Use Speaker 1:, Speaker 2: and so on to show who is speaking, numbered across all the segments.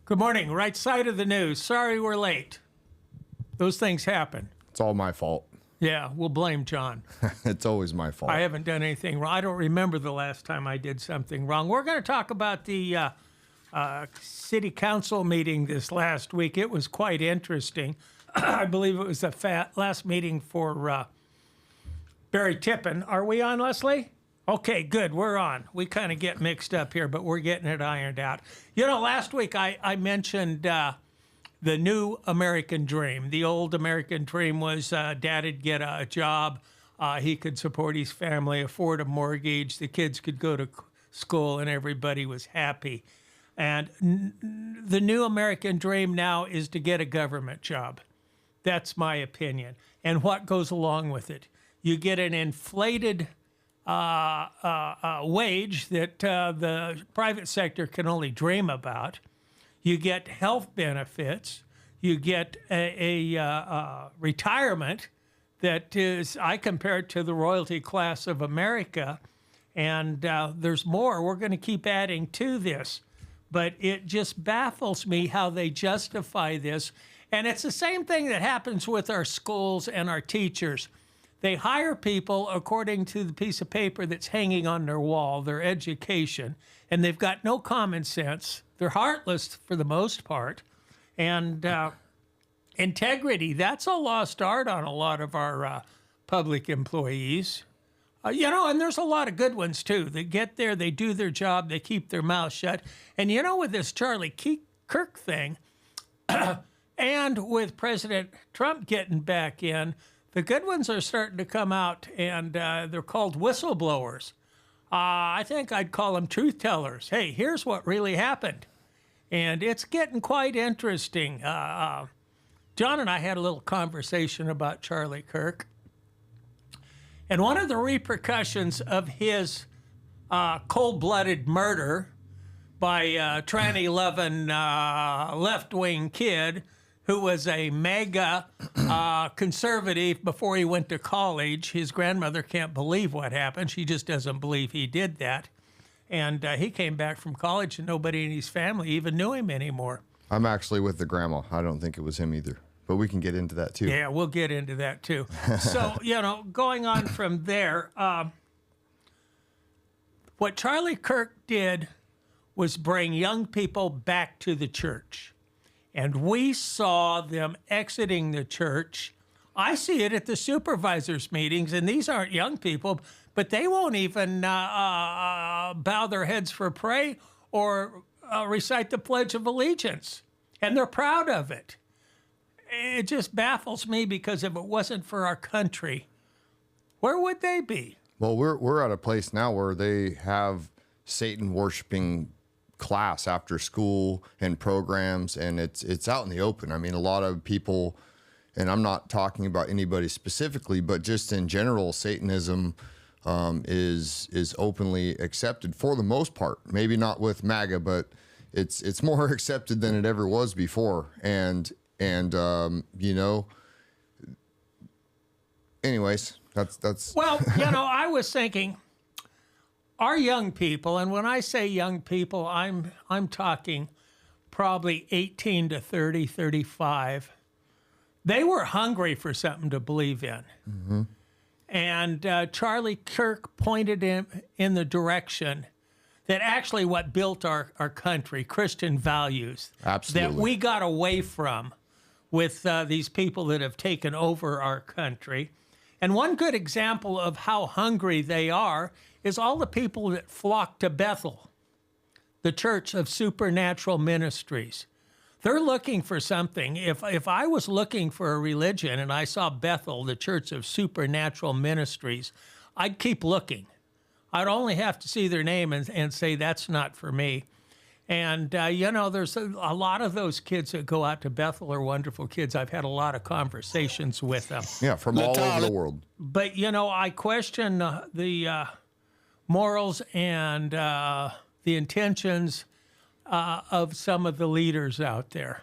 Speaker 1: Good morning. Right side of the news. Sorry we're late. Those things happen.
Speaker 2: It's all my fault.
Speaker 1: Yeah, we'll blame John.
Speaker 2: It's always my fault.
Speaker 1: I haven't done anything wrong. I don't remember the last time I did something wrong. We're going to talk about the city council meeting this last week. It was quite interesting. I believe it was the last meeting for Barry Tippin. Are we on, Leslie? Okay, good. We're on. We kind of get mixed up here, but we're getting it ironed out. You know, last week I mentioned the new American dream. The old American dream was Dad'd get a job. He could support his family, afford a mortgage. The kids could go to school, and everybody was happy. And the new American dream now is to get a government job. That's my opinion. And what goes along with it? You get an inflated wage that the private sector can only dream about. You get health benefits. You get a retirement that is, I compare it to the royalty class of America. And there's more. We're going to keep adding to this. But it just baffles me how they justify this. And it's the same thing that happens with our schools and our teachers. They hire people according to the piece of paper that's hanging on their wall, their education, and they've got no common sense. They're heartless for the most part. And integrity, that's a lost art on a lot of our public employees. And there's a lot of good ones, too. They get there, they do their job, they keep their mouth shut. And, with this Charlie Kirk thing, and with President Trump getting back in, the good ones are starting to come out, and they're called whistleblowers. I think I'd call them truth tellers. Hey, here's what really happened. And it's getting quite interesting. John and I had a little conversation about Charlie Kirk. And one of the repercussions of his cold-blooded murder by a tranny-loving left-wing kid who was a mega conservative before he went to college. His grandmother can't believe what happened. She just doesn't believe he did that. And he came back from college, and nobody in his family even knew him anymore.
Speaker 2: I'm actually with the grandma. I don't think it was him either. But we can get into that, too.
Speaker 1: Yeah, we'll get into that, too. So, going on from there, what Charlie Kirk did was bring young people back to the church. And we saw them exiting the church. I see it at the supervisors' meetings, and these aren't young people, but they won't even bow their heads for prayer or recite the Pledge of Allegiance. And they're proud of it. It just baffles me because if it wasn't for our country, where would they be?
Speaker 2: Well, we're at a place now where they have Satan worshiping class after school and programs, and it's out in the open. I mean, a lot of people, and I'm not talking about anybody specifically, but just in general, Satanism is openly accepted for the most part. Maybe not with MAGA, but it's more accepted than it ever was before. And anyways, that's
Speaker 1: well, I was thinking our young people, and when I say young people, I'm talking probably 18 to 30, 35. They were hungry for something to believe in. Mm-hmm. And Charlie Kirk pointed him in the direction that actually what built our country, Christian values,
Speaker 2: absolutely,
Speaker 1: that we got away from with these people that have taken over our country. And one good example of how hungry they are is all the people that flock to Bethel, the Church of Supernatural Ministries. They're looking for something. If I was looking for a religion and I saw Bethel, the Church of Supernatural Ministries, I'd keep looking. I'd only have to see their name and say, that's not for me. And, there's a lot of those kids that go out to Bethel are wonderful kids. I've had a lot of conversations with them.
Speaker 2: Yeah, from all over the world.
Speaker 1: But, I question the morals and the intentions of some of the leaders out there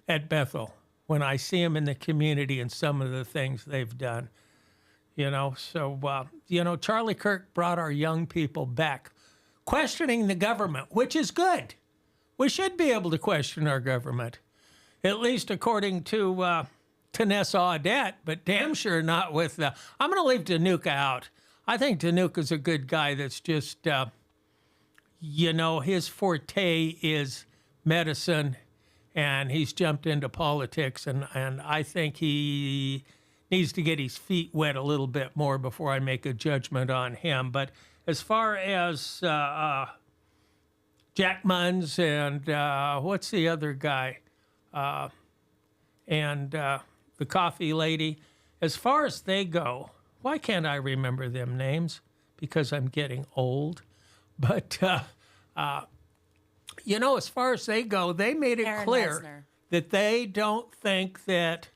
Speaker 1: at Bethel when I see them in the community and some of the things they've done. Charlie Kirk brought our young people back, questioning the government, which is good. We should be able to question our government, at least according to Tanessa Audette, but damn sure not with the. I'm going to leave Danuka out. I think Danuka's a good guy that's just, his forte is medicine, and he's jumped into politics, and I think he needs to get his feet wet a little bit more before I make a judgment on him. But as far as Jack Munns and what's the other guy? And the coffee lady, as far as they go, why can't I remember them names? Because I'm getting old. But, as far as they go, they made it
Speaker 3: Aaron
Speaker 1: clear
Speaker 3: Lesnar.
Speaker 1: that they don't think that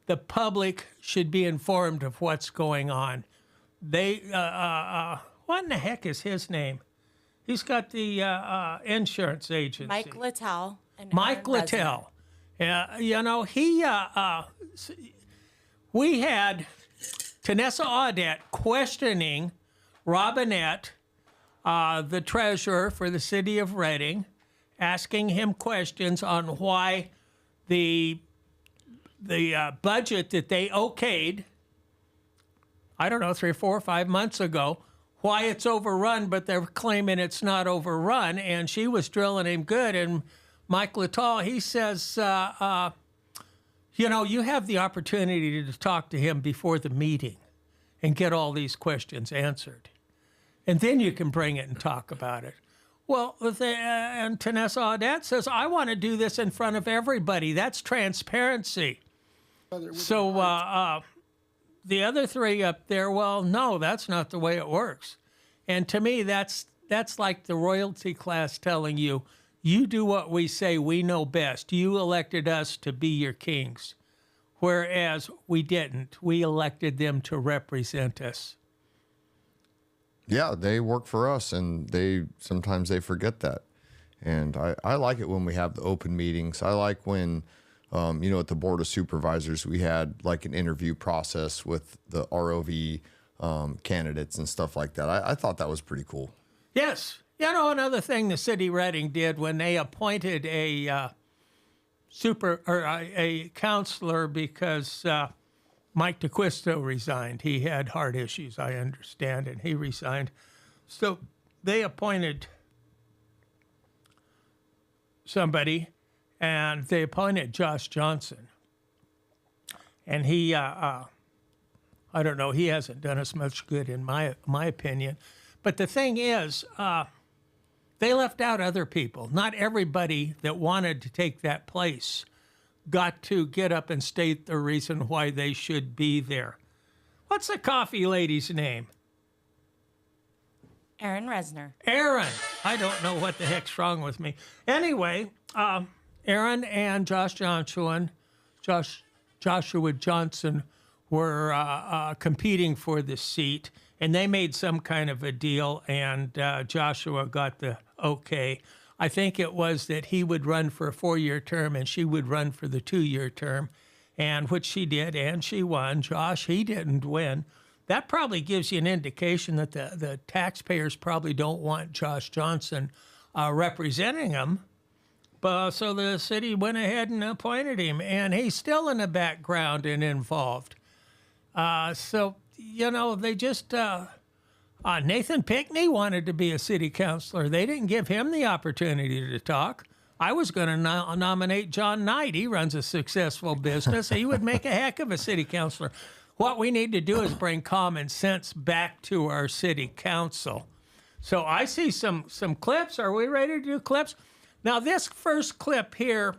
Speaker 1: the public should be informed of what's going on. They, what in the heck is his name? He's got the insurance agency.
Speaker 3: Mike Littell. And
Speaker 1: Mike
Speaker 3: Aaron Lesnar.
Speaker 1: Littell. We had Tanessa Audette questioning Robinette, the treasurer for the city of Reading, asking him questions on why the budget that they okayed, I don't know, 3 or 4 or 5 months ago, why it's overrun, but they're claiming it's not overrun. And she was drilling him good. And Mike Littell, he says, you have the opportunity to talk to him before the meeting and get all these questions answered. And then you can bring it and talk about it. Well, and Tanessa Audette says, I want to do this in front of everybody. That's transparency. So the other three up there, well, no, that's not the way it works. And to me, that's like the royalty class telling you, you do what we say, we know best. You elected us to be your kings, whereas we didn't. We elected them to represent us.
Speaker 2: Yeah, they work for us, and sometimes they forget that. And I like it when we have the open meetings. I like when, at the Board of Supervisors, we had like an interview process with the ROV candidates and stuff like that. I thought that was pretty cool.
Speaker 1: Yes. Another thing the city of Reading did when they appointed a counselor because Mike DeQuisto resigned. He had heart issues, I understand, and he resigned. So they appointed somebody, and they appointed Josh Johnson. And he, I don't know, he hasn't done us much good in my opinion. But the thing is, they left out other people. Not everybody that wanted to take that place got to get up and state the reason why they should be there. What's the coffee lady's name?
Speaker 3: Aaron Resner.
Speaker 1: Aaron. I don't know what the heck's wrong with me. Anyway, Aaron and Joshua Johnson were competing for the seat, and they made some kind of a deal, and Joshua got the okay. I think it was that he would run for a 4-year term and she would run for the 2-year term, and which she did, and she won. Josh, he didn't win. That probably gives you an indication that the taxpayers probably don't want Josh Johnson representing them. So the city went ahead and appointed him, and he's still in the background and involved. They just... Nathan Pinckney wanted to be a city councilor. They didn't give him the opportunity to talk. I was going to nominate John Knight. He runs a successful business. He would make a heck of a city councilor. What we need to do is bring common sense back to our city council. So I see some clips. Are we ready to do clips? Now, this first clip here,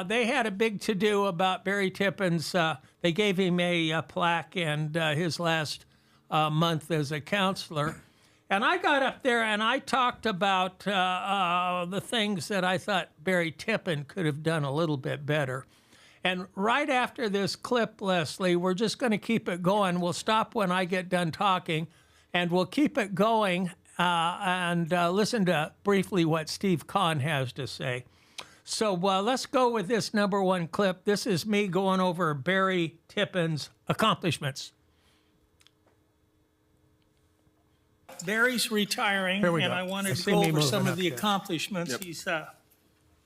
Speaker 1: they had a big to-do about Barry Tippins. They gave him a plaque and his last month as a counselor. And I got up there and I talked about the things that I thought Barry Tippin could have done a little bit better. And right after this clip, Leslie, we're just going to keep it going. We'll stop when I get done talking, and we'll keep it going and listen to briefly what Steve Kahn has to say. So let's go with this number one clip. This is me going over Barry Tippin's accomplishments.
Speaker 4: Barry's retiring, and I wanted to go over some of the accomplishments.
Speaker 2: Yep.
Speaker 4: He's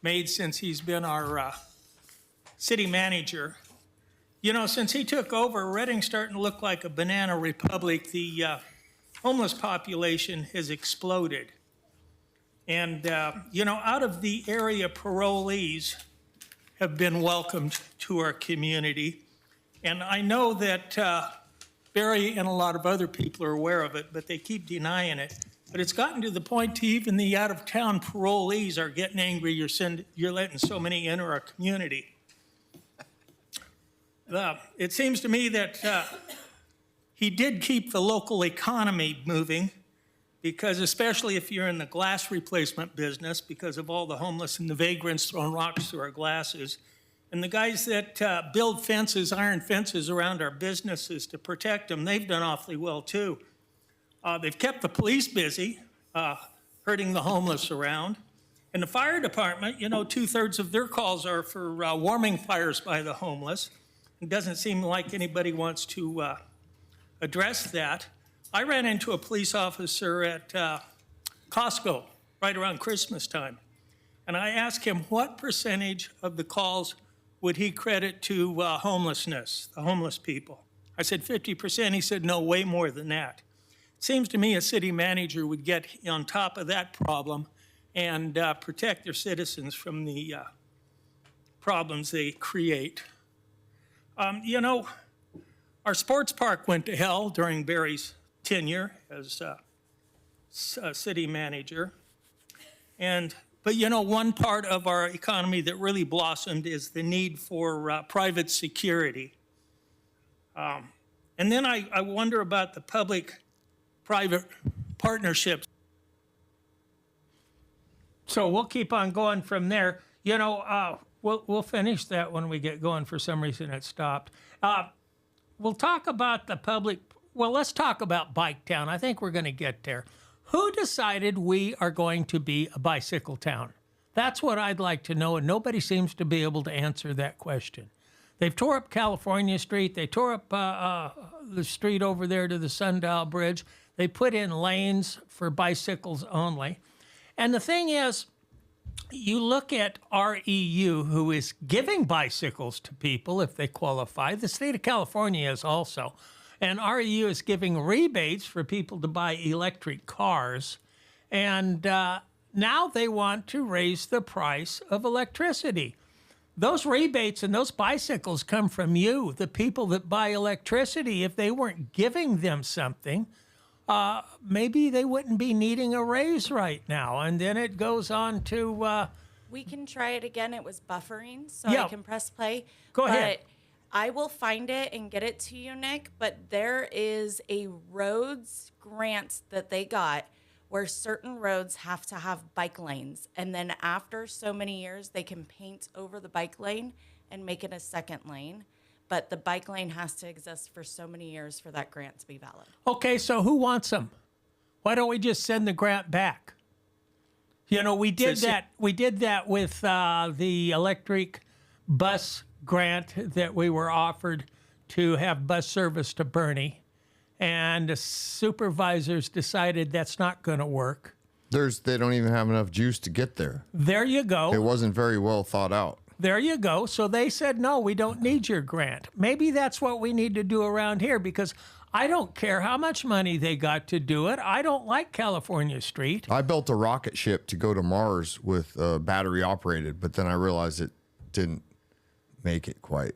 Speaker 1: made since he's been our city manager. You know, since he took over, Reading's starting to look like a banana republic. The homeless population has exploded. And, you know, out of the area, parolees have been welcomed to our community. And I know that Barry and a lot of other people are aware of it, but they keep denying it. But it's gotten to the point to even the out-of-town parolees are getting angry you're letting so many enter our community. It seems to me that he did keep the local economy moving, because especially if you're in the glass replacement business, because of all the homeless and the vagrants throwing rocks through our glasses, and the guys that build fences, iron fences around our businesses to protect them, they've done awfully well too. They've kept the police busy, hurting the homeless around. And the fire department, you know, 2/3 of their calls are for warming fires by the homeless. It doesn't seem like anybody wants to address that. I ran into a police officer at Costco right around Christmas time, and I asked him what percentage of the calls would he credit to homelessness, the homeless people. I said 50%. He said, no, way more than that. It seems to me a city manager would get on top of that problem and protect their citizens from the problems they create. You know, our sports park went to hell during Barry's tenure as city manager. But you know, one part of our economy that really blossomed is the need for private security. And then I wonder about the public-private partnerships. So we'll keep on going from there. You know, we'll finish that when we get going. For some reason, it stopped. We'll talk about the public. Well, let's talk about Bike Town. I think we're going to get there. Who decided we are going to be a bicycle town? That's what I'd like to know, and nobody seems to be able to answer that question. They've tore up California Street. They tore up the street over there to the Sundial Bridge. They put in lanes for bicycles only. And the thing is, you look at REU, who is giving bicycles to people if they qualify. The state of California is also. And REU is giving rebates for people to buy electric cars. And now they want to raise the price of electricity. Those rebates and those bicycles come from you, the people that buy electricity. If they weren't giving them something, maybe they wouldn't be needing a raise right now. And then it goes on to...
Speaker 3: We can try it again. It was buffering, so
Speaker 1: Yeah.
Speaker 3: I can press play.
Speaker 1: Go ahead.
Speaker 3: But I will find it and get it to you, Nick. But there is a roads grant that they got where certain roads have to have bike lanes. And then after so many years, they can paint over the bike lane and make it a second lane. But the bike lane has to exist for so many years for that grant to be valid.
Speaker 1: Okay, so who wants them? Why don't we just send the grant back? You know, we did that. We did that with the electric bus grant that we were offered to have bus service to Bernie, and the supervisors decided that's not going to work.
Speaker 2: They don't even have enough juice to get there.
Speaker 1: There you go.
Speaker 2: It wasn't very well thought out.
Speaker 1: There you go. So they said, no, we don't need your grant. Maybe that's what we need to do around here, because I don't care how much money they got to do it. I don't like California Street.
Speaker 2: I built a rocket ship to go to Mars with battery operated, but then I realized it didn't make it quite.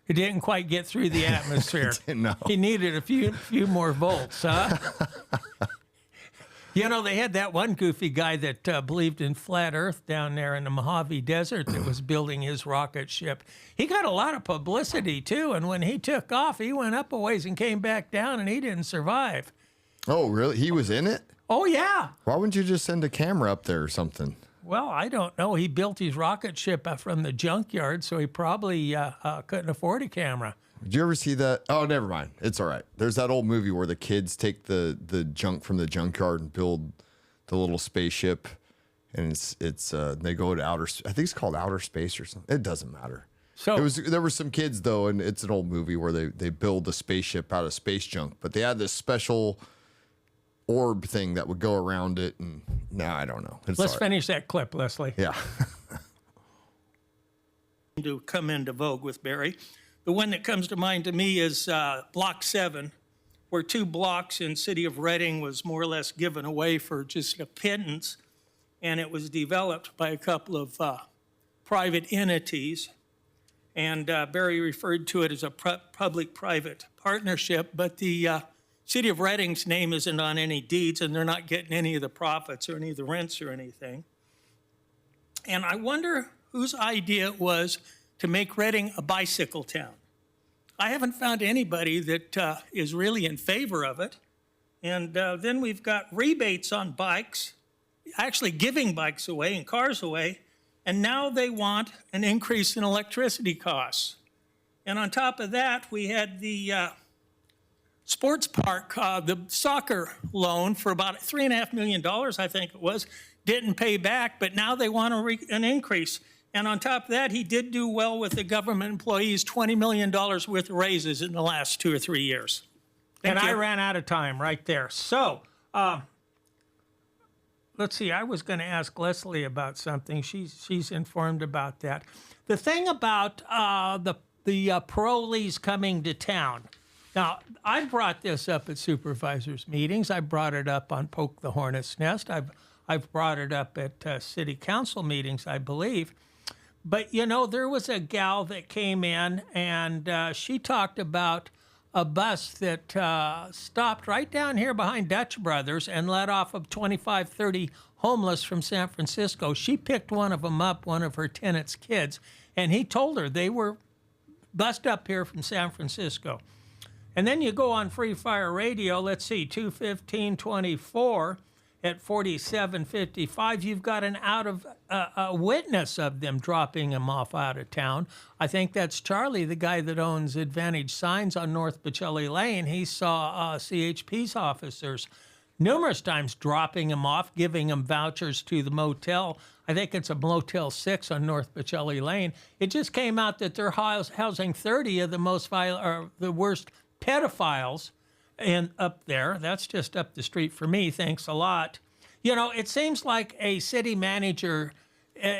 Speaker 1: It didn't quite get through the atmosphere.
Speaker 2: No.
Speaker 1: He needed a few more volts, huh? You know, they had that one goofy guy that believed in flat Earth down there in the Mojave Desert that was building his rocket ship. He got a lot of publicity, too, and when he took off, he went up a ways and came back down, and he didn't survive.
Speaker 2: Oh, really? He was in it?
Speaker 1: Oh, yeah.
Speaker 2: Why wouldn't you just send a camera up there or something?
Speaker 1: Well, I don't know. He built his rocket ship from the junkyard, so he probably couldn't afford a camera.
Speaker 2: Did you ever see that? Oh, never mind. It's all right. There's that old movie where the kids take the junk from the junkyard and build the little spaceship, and it's they go to outer. I think it's called Outer Space or something. It doesn't matter.
Speaker 1: So
Speaker 2: There were some kids though, and it's an old movie where they build a spaceship out of space junk, but they had this special orb thing that would go around it, and now I don't know.
Speaker 1: let's finish that clip, Leslie.
Speaker 2: Yeah.
Speaker 4: to come into vogue with Barry. The one that comes to mind to me is Block 7, where 2 blocks in city of Reading was more or less given away for just a pittance, and it was developed by a couple of private entities. And Barry referred to it as a public-private partnership, but the city of Reading's name isn't on any deeds, and they're not getting any of the profits or any of the rents or anything. And I wonder whose idea it was to make Reading a bicycle town. I haven't found anybody that is really in favor of it. And then we've got rebates on bikes, actually giving bikes away and cars away, and now they want an increase in electricity costs. And on top of that, we had the sports park, the soccer loan for about $3.5 million, I think it was, didn't pay back, but now they want an increase. And on top of that, he did do well with the government employees, $20 million worth of raises in the last 2 or 3 years.
Speaker 1: And I ran out of time right there. So, let's see. I was going to ask Leslie about something. She's informed about that. The thing about the parolees coming to town. Now, I brought this up at supervisors' meetings. I brought it up on Poke the Hornet's Nest. I've brought it up at city council meetings, I believe. But, you know, there was a gal that came in, and she talked about a bus that stopped right down here behind Dutch Brothers and let off of 25, 30 homeless from San Francisco. She picked one of them up, one of her tenants' kids, and he told her they were bussed up here from San Francisco. And then you go on Free Fire Radio, let's see, 215-24 at 47:55. You've got an a witness of them dropping him off out of town. I think that's Charlie, the guy that owns Advantage Signs on North Pacelli Lane. He saw CHP's officers numerous times dropping him off, giving him vouchers to the motel. I think it's a Motel 6 on North Pacelli Lane. It just came out that they're housing 30 of the the worst pedophiles and up there. That's just up the street for me. Thanks a lot. You know, it seems like a city manager,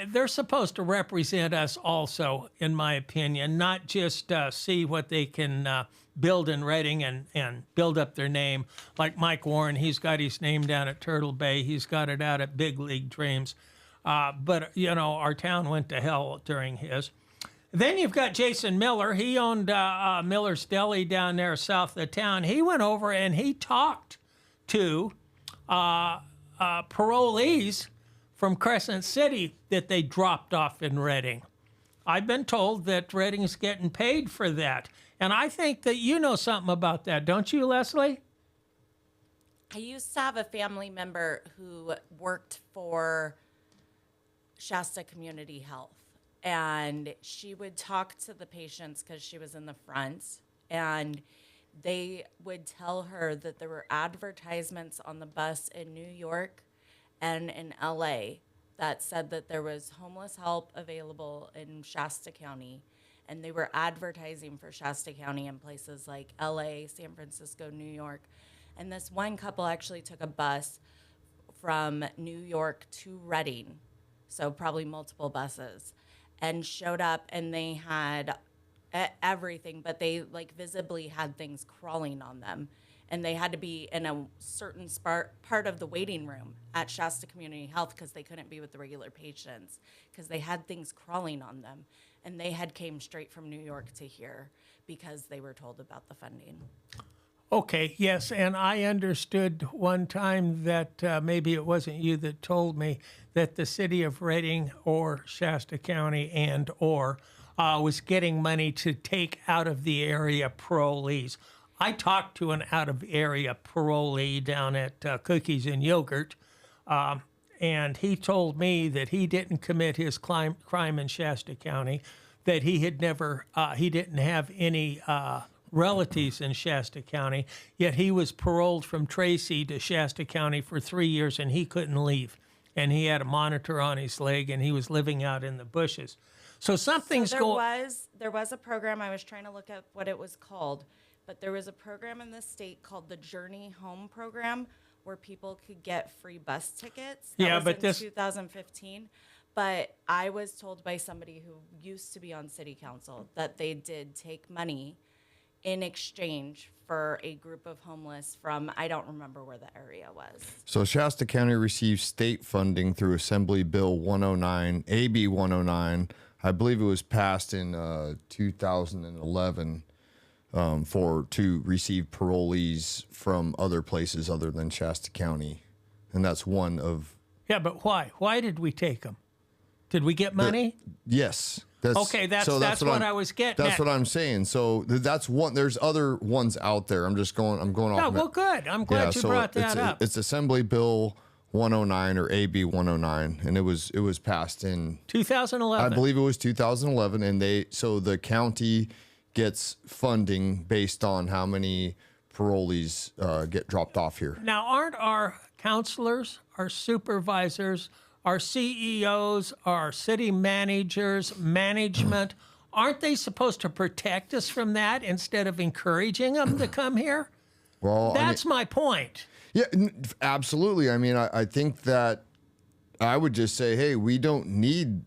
Speaker 1: they're supposed to represent us also, in my opinion, not just see what they can build in Reading and build up their name. Like Mike Warren, he's got his name down at Turtle Bay. He's got it out at Big League Dreams. But, you know, our town went to hell during his. Then you've got Jason Miller. He owned Miller's Deli down there south of town. He went over and he talked to parolees from Crescent City that they dropped off in Reading. I've been told that Reading's getting paid for that. And I think that you know something about that, don't you, Leslie?
Speaker 3: I used to have a family member who worked for Shasta Community Health. And she would talk to the patients because she was in the front, and they would tell her that there were advertisements on the bus in New York and in LA that said that there was homeless help available in Shasta County, and they were advertising for Shasta County in places like LA, San Francisco, New York. And this one couple actually took a bus from New York to Reading, so probably multiple buses, and showed up, and they had everything, but they like visibly had things crawling on them, and they had to be in a certain part of the waiting room at Shasta Community Health because they couldn't be with the regular patients because they had things crawling on them, and they had came straight from New York to here because they were told about the funding.
Speaker 1: Okay, yes, and I understood one time that maybe it wasn't you that told me that the city of Reading or Shasta County or was getting money to take out of the area parolees. I talked to an out-of-area parolee down at Cookies and Yogurt, and he told me that he didn't commit his crime in Shasta County, that he had never, he didn't have any relatives in Shasta County, yet he was paroled from Tracy to Shasta County for 3 years, and he couldn't leave. And he had a monitor on his leg, and he was living out in the bushes. So something's going.
Speaker 3: There was a program, I was trying to look up what it was called, but there was a program in the state called the Journey Home Program where people could get free bus tickets. That was in 2015. But I was told by somebody who used to be on city council that they did take money in exchange for a group of homeless from, I don't remember where the area was.
Speaker 2: So Shasta County receives state funding through Assembly Bill 109, AB 109. I believe it was passed in 2011 to receive parolees from other places other than Shasta County, and that's one of.
Speaker 1: Yeah, but why? Why did we take them? Did we get money?
Speaker 2: Yes.
Speaker 1: Okay, that's what I was getting
Speaker 2: That's
Speaker 1: at.
Speaker 2: what I'm saying. So that's one. There's other ones out there. I'm going off.
Speaker 1: Oh, well, good. I'm glad you brought that up.
Speaker 2: It's Assembly Bill 109 or AB 109, and it was passed in
Speaker 1: 2011.
Speaker 2: I believe it was 2011, and the county gets funding based on how many parolees get dropped off here.
Speaker 1: Now, aren't our counselors, our supervisors, our CEOs, our city managers, management, aren't they supposed to protect us from that instead of encouraging them to come here?
Speaker 2: Well,
Speaker 1: That's my point.
Speaker 2: Yeah, absolutely. I mean, I think that I would just say, hey, we don't need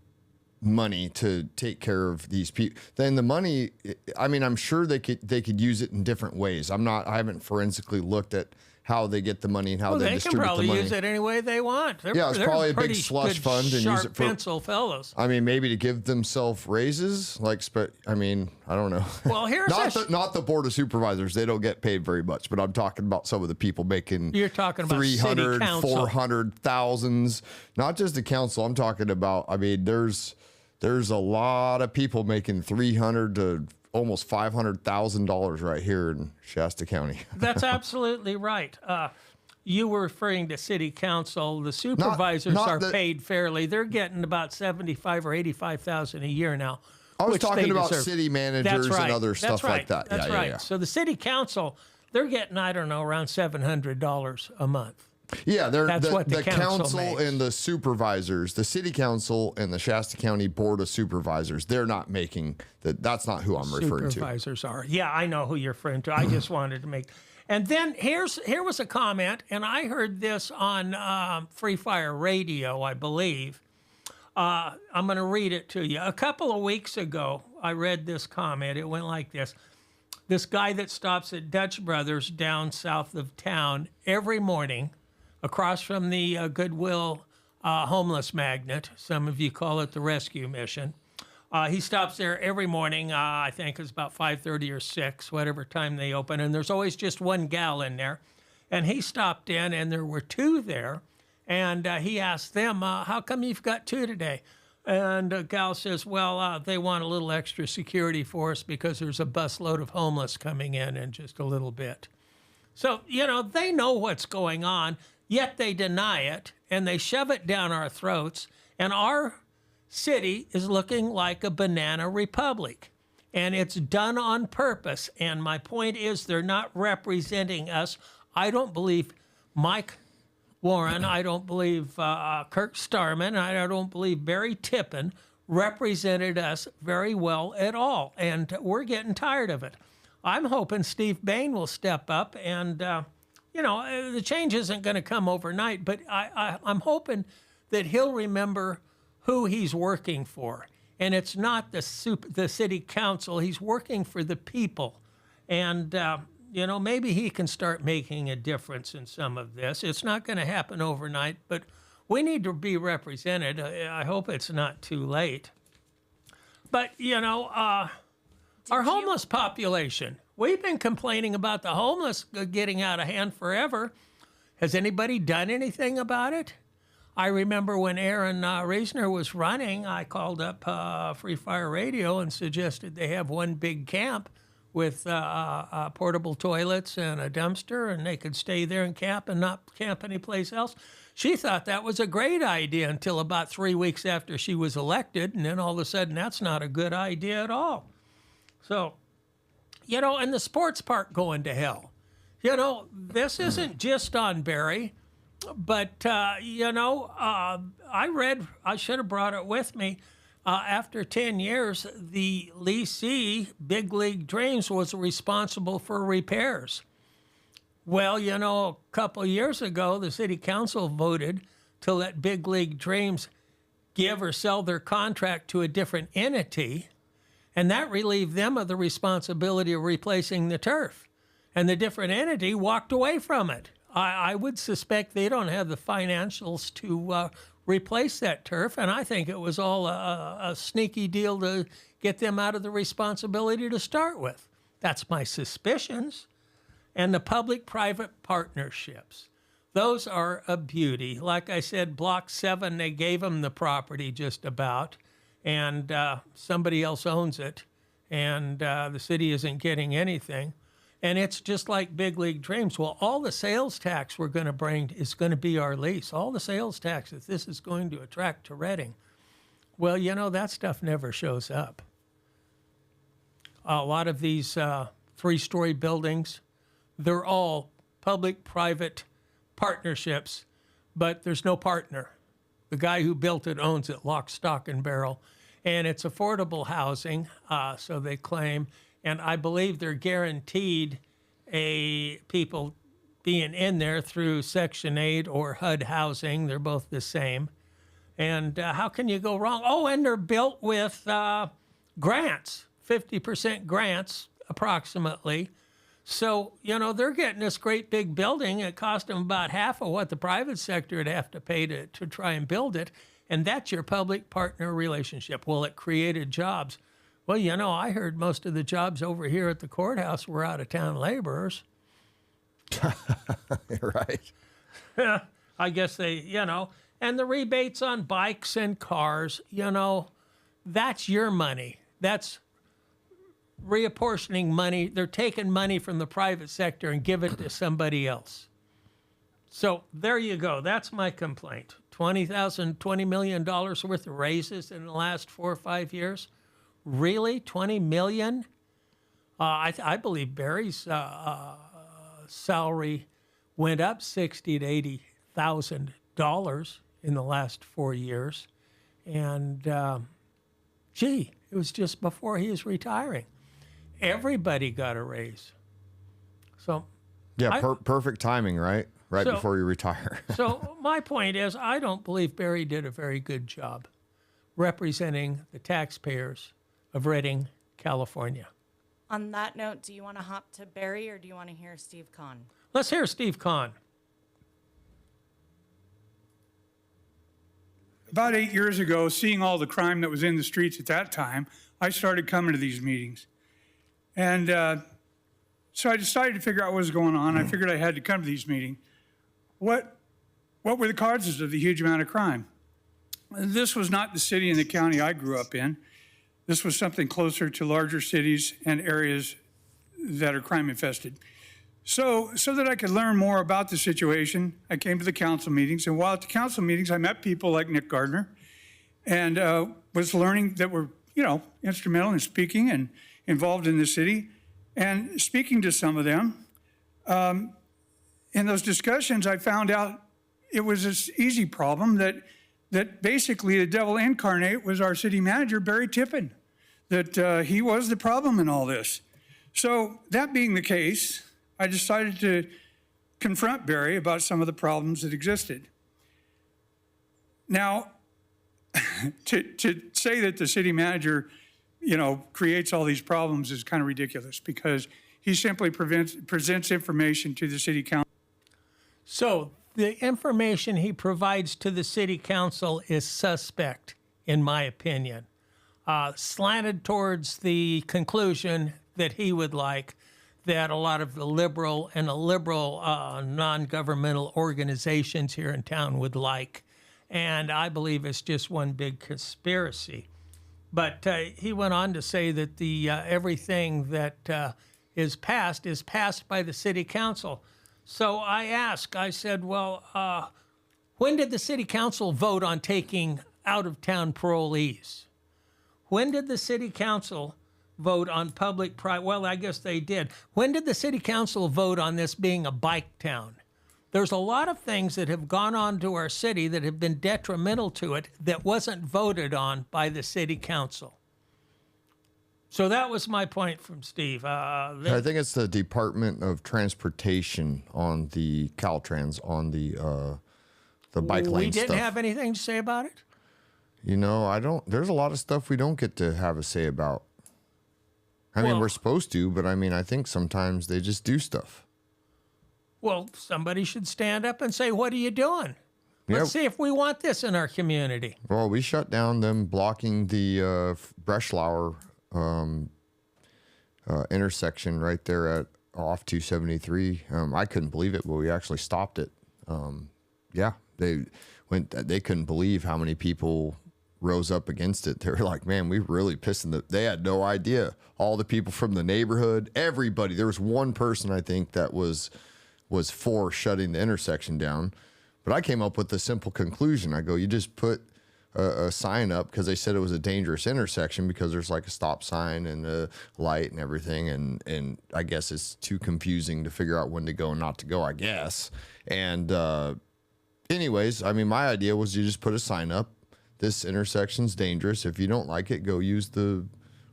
Speaker 2: money to take care of these people. Then the money, I mean, I'm sure they could use it in different ways. I haven't forensically looked at how they get the money and how they
Speaker 1: They can
Speaker 2: distribute
Speaker 1: probably
Speaker 2: the money.
Speaker 1: use it any way they want.
Speaker 2: Yeah, it's probably a big
Speaker 1: pretty
Speaker 2: slush
Speaker 1: good,
Speaker 2: fund and use
Speaker 1: sharp
Speaker 2: it for-
Speaker 1: pencil fellows.
Speaker 2: I mean, maybe to give themselves raises, I mean, I don't know.
Speaker 1: Well, here's
Speaker 2: not the board of supervisors; they don't get paid very much. But I'm talking about some of the people making.
Speaker 1: You're talking about
Speaker 2: 300,
Speaker 1: city council.
Speaker 2: 400 thousands. Not just the council. I'm talking about. I mean, there's a lot of people making $300,000 to almost $500,000 right here in Shasta County.
Speaker 1: That's absolutely right. You were referring to city council. The supervisors
Speaker 2: not
Speaker 1: are
Speaker 2: the-
Speaker 1: paid fairly. They're getting about $75,000 or $85,000 a year now.
Speaker 2: I was
Speaker 1: which
Speaker 2: talking
Speaker 1: they
Speaker 2: about
Speaker 1: deserve.
Speaker 2: city managers
Speaker 1: That's right.
Speaker 2: and other
Speaker 1: That's
Speaker 2: stuff
Speaker 1: right.
Speaker 2: like that.
Speaker 1: That's
Speaker 2: Yeah,
Speaker 1: right.
Speaker 2: yeah.
Speaker 1: So the city council, they're getting, I don't know, around $700 a month.
Speaker 2: Yeah,
Speaker 1: That's what the council
Speaker 2: council
Speaker 1: makes.
Speaker 2: and the supervisors, the city council and the Shasta County Board of Supervisors, they're not making that. That's not who I'm referring to.
Speaker 1: Supervisors are. Yeah, I know who you're referring to. I just wanted to make. And then here was a comment, and I heard this on Free Fire Radio, I believe. I'm going to read it to you. A couple of weeks ago, I read this comment. It went like this. This guy that stops at Dutch Brothers down south of town every morning, across from the Goodwill homeless magnet. Some of you call it the rescue mission. He stops there every morning. I think it's about 5:30 or 6, whatever time they open. And there's always just one gal in there. And he stopped in, and there were two there. And he asked them, how come you've got two today? And a gal says, well, they want a little extra security for us because there's a busload of homeless coming in just a little bit. So, they know what's going on, yet they deny it, and they shove it down our throats. And our city is looking like a banana republic. And it's done on purpose. And my point is, they're not representing us. I don't believe Mike Warren, I don't believe Kirk Starman, I don't believe Barry Tippin represented us very well at all. And we're getting tired of it. I'm hoping Steve Bain will step up and, the change isn't going to come overnight, but I'm hoping that he'll remember who he's working for. And it's not the city council. He's working for the people. And, maybe he can start making a difference in some of this. It's not going to happen overnight, but we need to be represented. I hope it's not too late. But, our homeless population, we've been complaining about the homeless getting out of hand forever. Has anybody done anything about it? I remember when Aaron Reisner was running, I called up Free Fire Radio and suggested they have one big camp with portable toilets and a dumpster, and they could stay there and camp and not camp anyplace else. She thought that was a great idea until about 3 weeks after she was elected, and then all of a sudden that's not a good idea at all. So, and the sports park going to hell. This isn't just on Barry. But, I should have brought it with me. After 10 years, the leasee, Big League Dreams, was responsible for repairs. Well, a couple of years ago, the city council voted to let Big League Dreams give or sell their contract to a different entity, and that relieved them of the responsibility of replacing the turf. And the different entity walked away from it. I would suspect they don't have the financials to replace that turf, and I think it was all a sneaky deal to get them out of the responsibility to start with. That's my suspicions. And the public-private partnerships. Those are a beauty. Like I said, Block 7, they gave them the property just about, and somebody else owns it, and the city isn't getting anything. And it's just like Big League Dreams. Well, all the sales tax we're going to bring is going to be our lease. All the sales tax that this is going to attract to Reading. Well, you know, that stuff never shows up. A lot of these three-story buildings, they're all public-private partnerships, but there's no partner. The guy who built it owns it, lock, stock, and barrel. And it's affordable housing, so they claim. And I believe they're guaranteed people being in there through Section 8 or HUD housing. They're both the same. And how can you go wrong? Oh, and they're built with grants, 50% grants approximately. So, you know, they're getting this great big building. It cost them about half of what the private sector would have to pay to try and build it. And that's your public-partner relationship. Well, it created jobs. Well, you know, I heard most of the jobs over here at the courthouse were out-of-town laborers.
Speaker 2: Right.
Speaker 1: I guess they, you know, and the rebates on bikes and cars, you know, that's your money. That's reapportioning money. They're taking money from the private sector and give it to somebody else. So there you go. That's my complaint. $20 million worth of raises in the last 4 or 5 years. Really? $20 million? I believe Barry's salary went up $60,000 to $80,000 in the last 4 years. And, it was just before he was retiring. Everybody got a raise. So,
Speaker 2: Yeah, perfect timing, right? Right
Speaker 1: So-
Speaker 2: before you retire.
Speaker 1: so my point is, I don't believe Barry did a very good job representing the taxpayers of Redding, California.
Speaker 3: On that note, do you want to hop to Barry or do you want to hear Steve Kahn?
Speaker 1: Let's hear Steve Kahn.
Speaker 5: About 8 years ago, seeing all the crime that was in the streets at that time, I started coming to these meetings. And so I decided to figure out what was going on. I figured I had to come to these meetings. What were the causes of the huge amount of crime? This was not the city and the county I grew up in. This was something closer to larger cities and areas that are crime infested. So that I could learn more about the situation, I came to the council meetings. And while at the council meetings, I met people like Nick Gardner and was learning that were, you know, instrumental in speaking and involved in the city. And speaking to some of them, in those discussions, I found out it was this easy problem that basically the devil incarnate was our city manager, Barry Tippin, that he was the problem in all this. So that being the case, I decided to confront Barry about some of the problems that existed. Now, to say that the city manager, you know, creates all these problems is kind of ridiculous because he simply presents information to the city council.
Speaker 1: So the information he provides to the city council is suspect, in my opinion, slanted towards the conclusion that he would like, that a lot of the liberal non-governmental organizations here in town would like. And I believe it's just one big conspiracy. But he went on to say that the everything that is passed by the city council. So I said, well, when did the city council vote on taking out-of-town parolees? When did the city council vote on public-private? Well, I guess they did. When did the city council vote on this being a bike town? There's a lot of things that have gone on to our city that have been detrimental to it that wasn't voted on by the city council. So that was my point from Steve.
Speaker 2: I think it's the Department of Transportation on the Caltrans on the bike lane
Speaker 1: we didn't
Speaker 2: stuff.
Speaker 1: have anything to say about it?
Speaker 2: You know, there's a lot of stuff we don't get to have a say about. I mean,
Speaker 1: Well-
Speaker 2: we're supposed to, but I mean, I think sometimes they just do stuff.
Speaker 1: Well, somebody should stand up and say, "What are you doing?
Speaker 2: Yeah.
Speaker 1: Let's see if we want this in our community."
Speaker 2: Well, we shut down them blocking the Breslauer intersection right there at off 273. I couldn't believe it, but we actually stopped it. Yeah, they couldn't believe how many people rose up against it. They were like, man, we really pissing they had no idea. All the people from the neighborhood, everybody. There was one person, I think, that was for shutting the intersection down. But I came up with the simple conclusion. I go, you just put a sign up, because they said it was a dangerous intersection because there's like a stop sign and a light and everything. And I guess it's too confusing to figure out when to go and not to go, I guess. And anyways, I mean, my idea was you just put a sign up. This intersection's dangerous. If you don't like it, go use the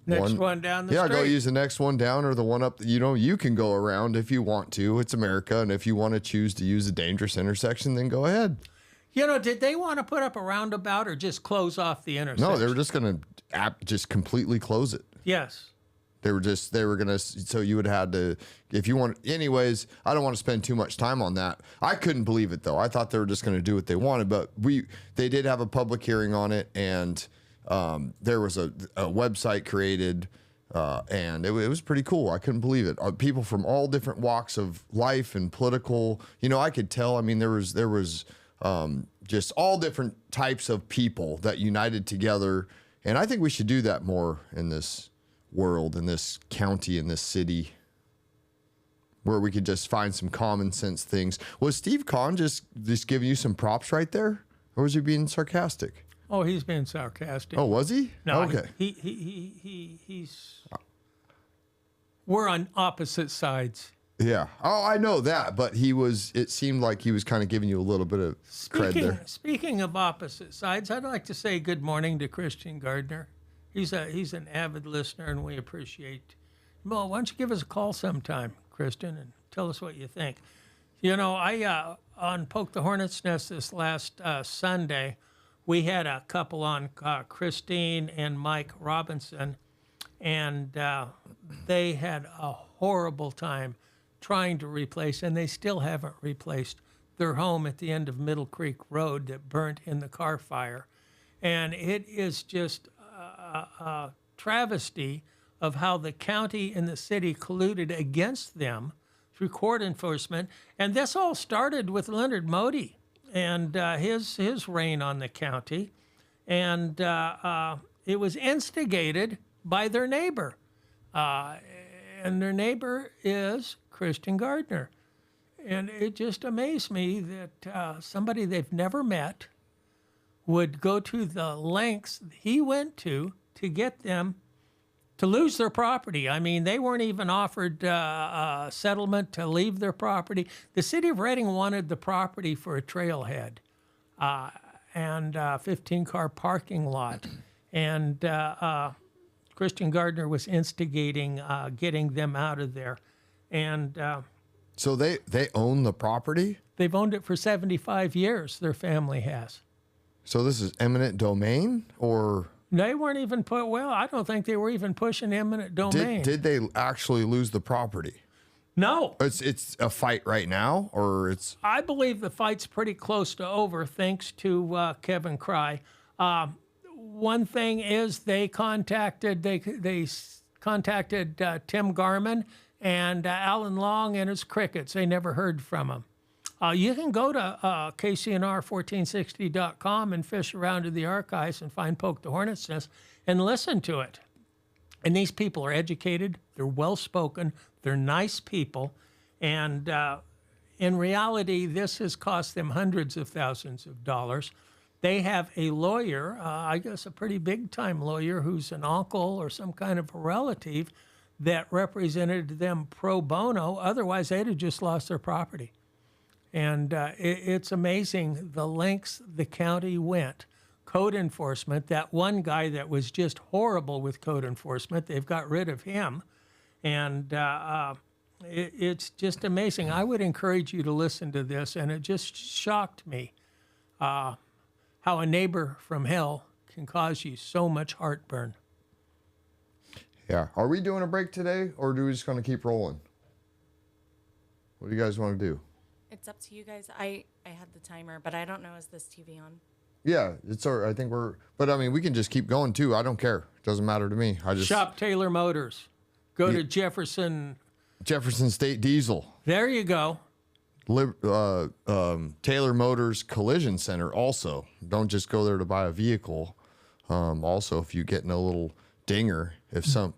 Speaker 1: Next one down the
Speaker 2: yeah,
Speaker 1: street.
Speaker 2: go use the next one down, or the one up. You know, you can go around if you want to. It's America. And if you want to choose to use a dangerous intersection, then go ahead.
Speaker 1: You know, did they want to put up a roundabout or just close off the intersection?
Speaker 2: No, they were just going to just completely close it.
Speaker 1: Yes.
Speaker 2: They were going to, so you would have had to, if you want, anyways, I don't want to spend too much time on that. I couldn't believe it though. I thought they were just going to do what they wanted, but they did have a public hearing on it, and there was a website created, and it was pretty cool. I couldn't believe it. People from all different walks of life and political, you know, I could tell, I mean, there was just all different types of people that united together. And I think we should do that more in this world, in this county, in this city, where we could just find some common sense things. Was Steve Kahn just giving you some props right there, or was he being sarcastic?
Speaker 1: Oh, he's being sarcastic.
Speaker 2: Oh, was he?
Speaker 1: No,
Speaker 2: Okay.
Speaker 1: he's. We're on opposite sides.
Speaker 2: Yeah. Oh, I know that, but it seemed like he was kind of giving you a little bit of cred there.
Speaker 1: Speaking of opposite sides, I'd like to say good morning to Christian Gardner. He's an avid listener, and we appreciate. Well, why don't you give us a call sometime, Christian, and tell us what you think. You know, I on Poke the Hornet's Nest this last Sunday, we had a couple on, Christine and Mike Robinson, and they had a horrible time trying to replace, and they still haven't replaced, their home at the end of Middle Creek Road that burnt in the car fire. And it is just a travesty of how the county and the city colluded against them through court enforcement. And this all started with Leonard Modi and his reign on the county. And it was instigated by their neighbor. And their neighbor is Christian Gardner. And it just amazed me that somebody they've never met would go to the lengths he went to get them to lose their property. I mean, they weren't even offered a settlement to leave their property. The city of Reading wanted the property for a trailhead and a 15-car parking lot. And Christian Gardner was instigating getting them out of there. And
Speaker 2: So they own the property?
Speaker 1: they've owned it for 75 years, their family has.
Speaker 2: So this is eminent domain, or
Speaker 1: They weren't even I don't think they were even pushing eminent domain.
Speaker 2: did they actually lose the property?
Speaker 1: No.
Speaker 2: It's a fight right now, or it's
Speaker 1: I believe the fight's pretty close to over, thanks to Kevin Cry. One thing is they contacted Tim Garman and Alan Long and his crickets. They never heard from him. You can go to KCNR1460.com and fish around in the archives and find Poke the Hornet's Nest and listen to it. And these people are educated, they're well-spoken, they're nice people, and in reality, this has cost them hundreds of thousands of dollars. They have a lawyer, I guess a pretty big-time lawyer, who's an uncle or some kind of a relative that represented them pro bono. Otherwise, they'd have just lost their property. And it's amazing the lengths the county went. Code enforcement, that one guy that was just horrible with code enforcement, they've got rid of him. And it's just amazing. I would encourage you to listen to this, and it just shocked me how a neighbor from hell can cause you so much heartburn.
Speaker 2: Yeah. Are we doing a break today, or are we just going to keep rolling? What do you guys want to do?
Speaker 3: It's up to you guys. I had the timer, but I don't know, is this TV on?
Speaker 2: Yeah, it's all right. I think but I mean, we can just keep going too. I don't care. It doesn't matter to me. I just
Speaker 1: Shop Taylor Motors. Go to Jefferson.
Speaker 2: Jefferson State Diesel.
Speaker 1: There you go.
Speaker 2: Taylor Motors Collision Center also. Don't just go there to buy a vehicle. Also, if you get in a little dinger,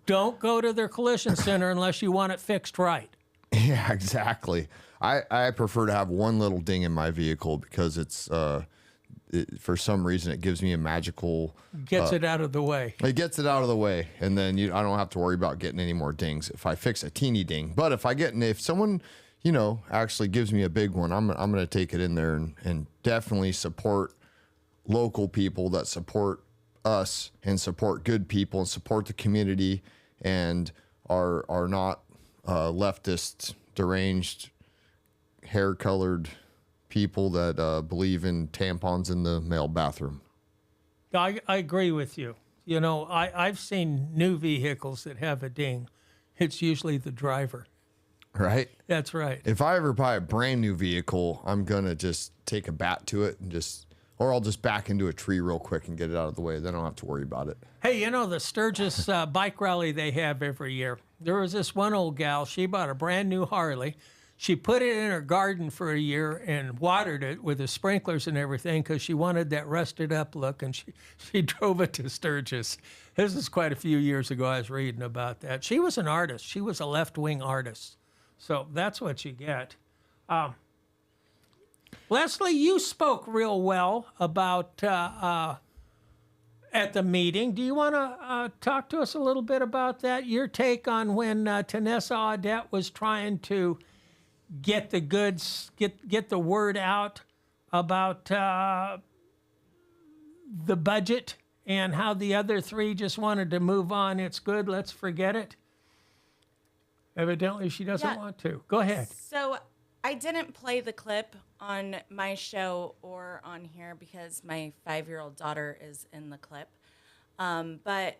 Speaker 1: Don't go to their collision center unless you want it fixed right.
Speaker 2: Yeah, exactly. I prefer to have one little ding in my vehicle because it's for some reason it gives me a magical.
Speaker 1: Gets it out of the way.
Speaker 2: It gets it out of the way, and then I don't have to worry about getting any more dings if I fix a teeny ding. But if someone actually gives me a big one, I'm going to take it in there and definitely support local people that support us and support good people and support the community and are not leftist, deranged, hair-colored people that believe in tampons in the male bathroom.
Speaker 1: I agree with you. I've seen new vehicles that have a ding. It's usually the driver.
Speaker 2: Right?
Speaker 1: That's right.
Speaker 2: If I ever buy a brand new vehicle, I'm going to just take a bat to it or I'll just back into a tree real quick and get it out of the way. Then I don't have to worry about it.
Speaker 1: Hey, the Sturgis bike rally they have every year. There was this one old gal. She bought a brand new Harley. She put it in her garden for a year and watered it with the sprinklers and everything because she wanted that rusted up look, and she drove it to Sturgis. This is quite a few years ago. I was reading about that. She was an artist. She was a left-wing artist. So that's what you get. Leslie, you spoke real well about at the meeting. Do you want to talk to us a little bit about that? Your take on when Tanessa Audette was trying to get the goods, get the word out about the budget and how the other three just wanted to move on. It's good. Let's forget it. Evidently, she doesn't want to. Go ahead.
Speaker 3: So I didn't play the clip on my show or on here because my 5-year-old daughter is in the clip. But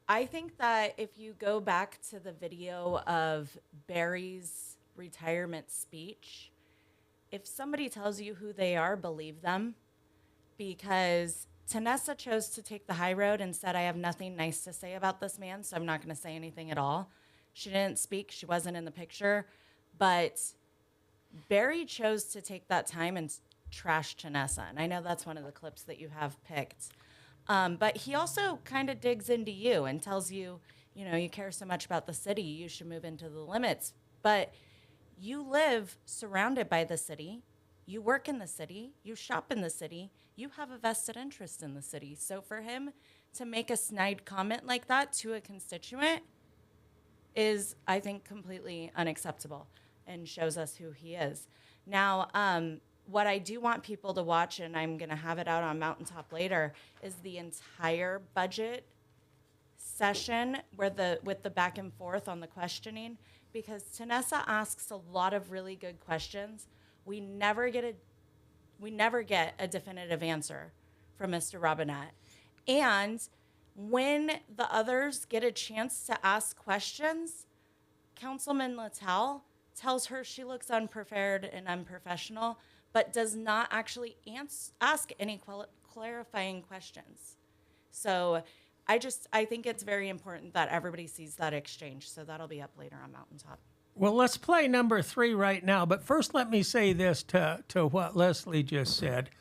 Speaker 3: I think that if you go back to the video of Barry's retirement speech, if somebody tells you who they are, believe them, because Tanessa chose to take the high road and said, I have nothing nice to say about this man, so I'm not going to say anything at all. She didn't speak. She wasn't in the picture. But Barry chose to take that time and trash Tanessa. And I know that's one of the clips that you have picked. But he also kind of digs into you and tells you, you care so much about the city, you should move into the limits. But you live surrounded by the city. You work in the city. You shop in the city. You have a vested interest in the city. So for him to make a snide comment like that to a constituent is, I think, completely unacceptable and shows us who he is. Now, what I do want people to watch, and I'm going to have it out on Mountaintop later, is the entire budget session with the back and forth on the questioning, because Tanessa asks a lot of really good questions. We never get a definitive answer from Mr. Robinette. And when the others get a chance to ask questions, Councilman Littell tells her she looks unprepared and unprofessional, but does not actually ask any clarifying questions. So I think it's very important that everybody sees that exchange. So that'll be up later on Mountaintop.
Speaker 1: Well, let's play number 3 right now. But first, let me say this to what Leslie just said.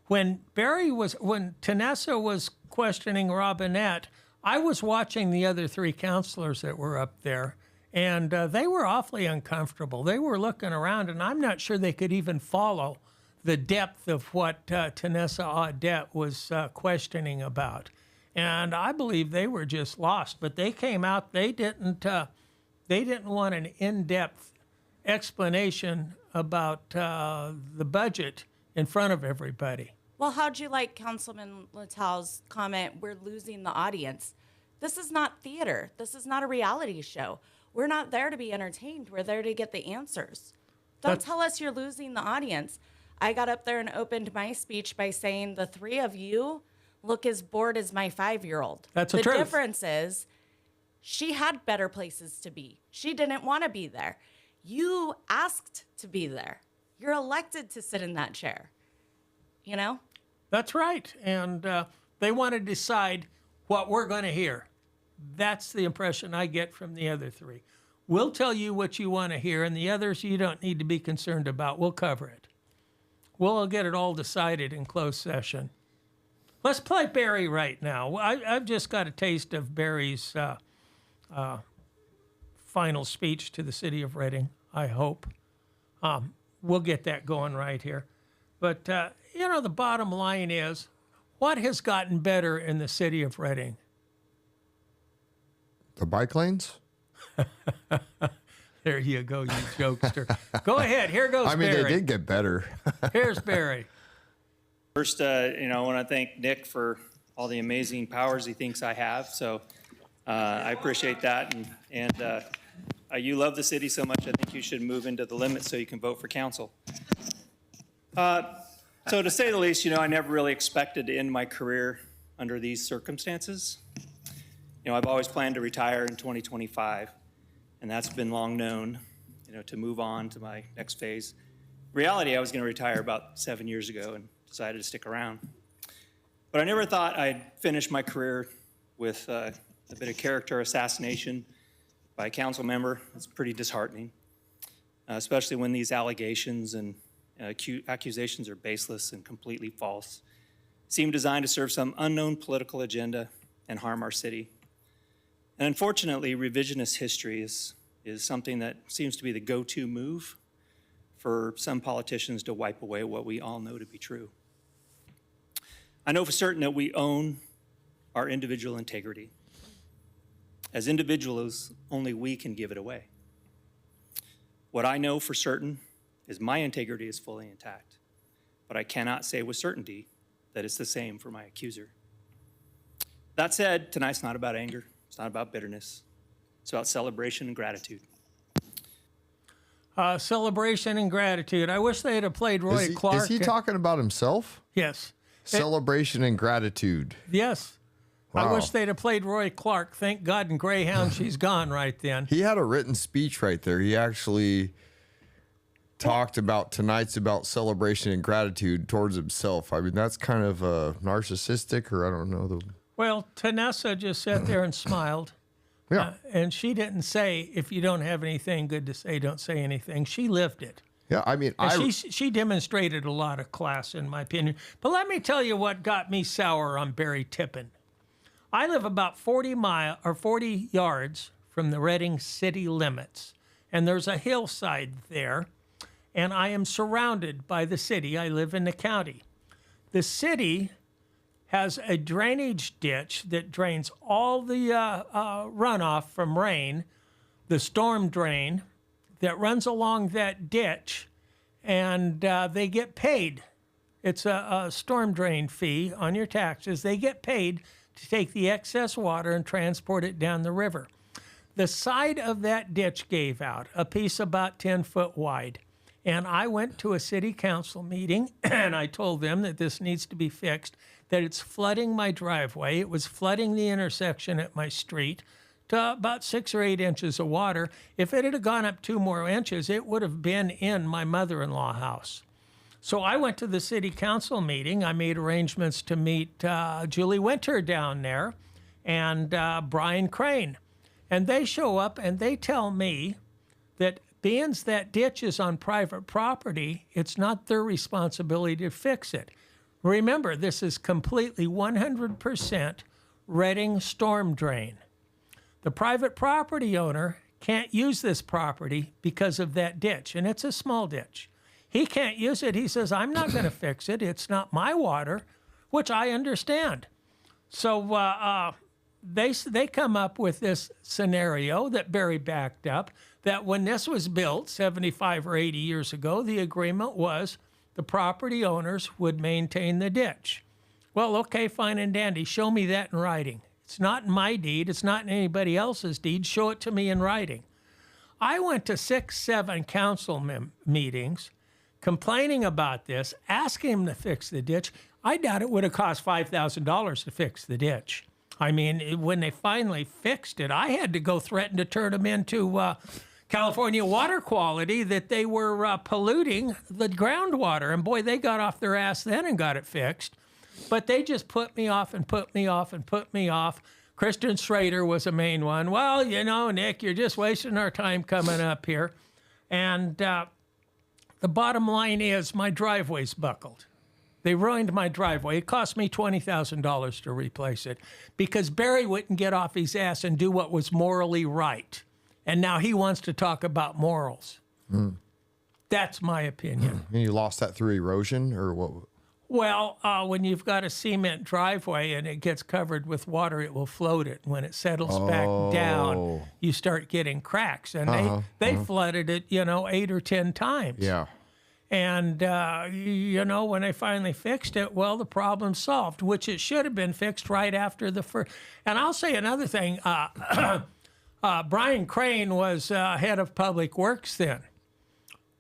Speaker 1: When Tanessa was questioning Robinette, I was watching the other 3 counselors that were up there, and they were awfully uncomfortable. They were looking around, and I'm not sure they could even follow the depth of what Tanessa Audette was questioning about. And I believe they were just lost. But they came out. They didn't want an in-depth explanation about the budget in front of everybody.
Speaker 3: Well, how'd you like Councilman Littell's comment, we're losing the audience? This is not theater. This is not a reality show. We're not there to be entertained. We're there to get the answers. Don't tell us you're losing the audience. I got up there and opened my speech by saying the 3 of you look as bored as my 5-year-old.
Speaker 1: That's the truth.
Speaker 3: difference is she had better places to be. She didn't want to be there. You asked to be there. You're elected to sit in that chair. You know?
Speaker 1: That's right. And they want to decide what we're going to hear. That's the impression I get from the other three. We'll tell you what you want to hear, and the others you don't need to be concerned about. We'll cover it. We'll get it all decided in closed session. Let's play Barry right now. I've just got a taste of Barry's final speech to the city of Reading, I hope. We'll get that going right here. But, the bottom line is, what has gotten better in the city of Reading?
Speaker 2: The bike lanes?
Speaker 1: There you go, you jokester. Go ahead. Here goes
Speaker 2: I mean,
Speaker 1: Barry.
Speaker 2: they did get better.
Speaker 1: Here's Barry.
Speaker 6: First, I want to thank Nick for all the amazing powers he thinks I have. So I appreciate that. And you love the city so much, I think you should move into the limits so you can vote for council. So to say the least, I never really expected to end my career under these circumstances. I've always planned to retire in 2025, and that's been long known, to move on to my next phase. Reality, I was going to retire about 7 years ago and decided to stick around. But I never thought I'd finish my career with a bit of character assassination by a council member. It's pretty disheartening, especially when these allegations and accusations are baseless and completely false, seem designed to serve some unknown political agenda and harm our city. And unfortunately, revisionist history is something that seems to be the go-to move for some politicians to wipe away what we all know to be true. I know for certain that we own our individual integrity. As individuals, only we can give it away. What I know for certain is my integrity is fully intact, but I cannot say with certainty that it's the same for my accuser. That said, tonight's not about anger. It's not about bitterness. It's about celebration and gratitude.
Speaker 1: Celebration and gratitude. I wish they had played Roy Clark.
Speaker 2: Is he talking about himself?
Speaker 1: Yes.
Speaker 2: Celebration and gratitude.
Speaker 1: Yes. I
Speaker 2: Wow.
Speaker 1: wish they'd have played Roy Clark. Thank God in Greyhound she's gone right then.
Speaker 2: He had a written speech right there. He actually talked about tonight's about celebration and gratitude towards himself. I mean, that's kind of narcissistic, or I don't know.
Speaker 1: Well, Tanessa just sat there and smiled.
Speaker 2: Yeah.
Speaker 1: And she didn't say, if you don't have anything good to say, don't say anything. She lived it.
Speaker 2: Yeah, I mean,
Speaker 1: She demonstrated a lot of class, in my opinion. But let me tell you what got me sour on Barry Tippin. I live about 40 yards from the Reading city limits, and there's a hillside there, and I am surrounded by the city. I live in the county. The city has a drainage ditch that drains all the runoff from rain, the storm drain that runs along that ditch, and they get paid. It's a storm drain fee on your taxes. They get paid to take the excess water and transport it down the river. The side of that ditch gave out, a piece about 10 foot wide. And I went to a city council meeting and I told them that this needs to be fixed, that it's flooding my driveway. It was flooding the intersection at my street to about 6 or 8 inches of water. If it had gone up 2 more inches, it would have been in my mother-in-law house. So I went to the city council meeting. I made arrangements to meet Julie Winter down there and Brian Crane. And they show up and they tell me that being that ditch is on private property, it's not their responsibility to fix it. Remember, this is completely 100% Reading storm drain. The private property owner can't use this property because of that ditch, and it's a small ditch. He can't use it. He says, I'm not going to fix it. It's not my water, which I understand. So they come up with this scenario that Barry backed up, that when this was built 75 or 80 years ago, the agreement was the property owners would maintain the ditch. Well, okay, fine and dandy. Show me that in writing. It's not in my deed. It's not in anybody else's deed. Show it to me in writing. I went to 6, 7 council meetings complaining about this, asking him to fix the ditch. I doubt it would have cost $5,000 to fix the ditch. I mean, when they finally fixed it, I had to go threaten to turn them into California water quality, that they were polluting the groundwater. And boy, they got off their ass then and got it fixed. But they just put me off and put me off and put me off. Kristen Schrader was a main one. Well, you know, Nick, you're just wasting our time coming up here. And the bottom line is my driveway's buckled. They ruined my driveway. It cost me $20,000 to replace it because Barry wouldn't get off his ass and do what was morally right. And now he wants to talk about morals. That's my opinion.
Speaker 2: And you lost that through erosion or what?
Speaker 1: Well, when you've got a cement driveway and it gets covered with water, it will float it. When it settles back down, you start getting cracks. And they flooded it, 8 or 10 times.
Speaker 2: Yeah.
Speaker 1: And, when they finally fixed it, well, the problem's solved, which it should have been fixed right after the first. And I'll say another thing. Brian Crane was head of Public Works then.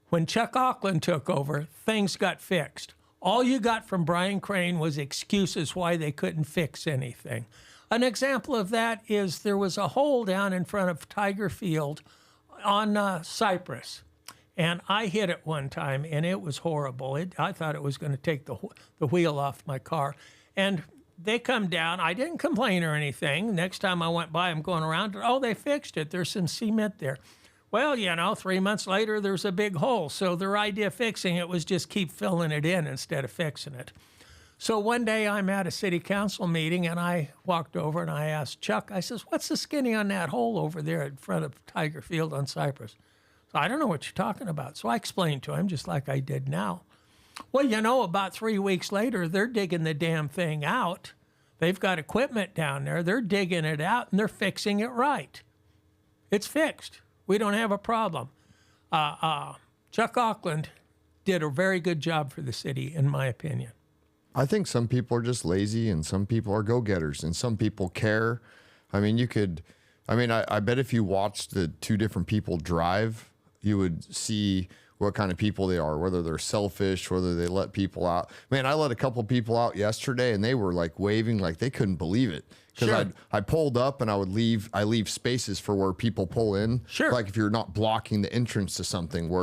Speaker 1: When Chuck Auckland took over, things got fixed. All you got from Brian Crane was excuses why they couldn't fix anything. An example of that is there was a hole down in front of Tiger Field on Cypress. And I hit it one time, and it was horrible. I thought it was going to take the wheel off my car. And they come down. I didn't complain or anything. Next time I went by, I'm going around. Oh, they fixed it. There's some cement there. Well, 3 months later, there's a big hole. So their idea of fixing it was just keep filling it in instead of fixing it. So one day I'm at a city council meeting, and I walked over and I asked Chuck, I says, what's the skinny on that hole over there in front of Tiger Field on Cypress? So I don't know what you're talking about. So I explained to him just like I did now. Well, about 3 weeks later, they're digging the damn thing out. They've got equipment down there. They're digging it out, and they're fixing it right. It's fixed. We don't have a problem. Chuck Auckland did a very good job for the city, in my opinion.
Speaker 2: I think some people are just lazy and some people are go-getters and some people care. I mean, I bet if you watched the two different people drive, you would see what kind of people they are, whether they're selfish, whether they let people out. Man, I let a couple people out yesterday and they were like waving like they couldn't believe it. Because I pulled up and I leave spaces for where people pull in.
Speaker 1: Sure.
Speaker 2: Like if you're not blocking the entrance to something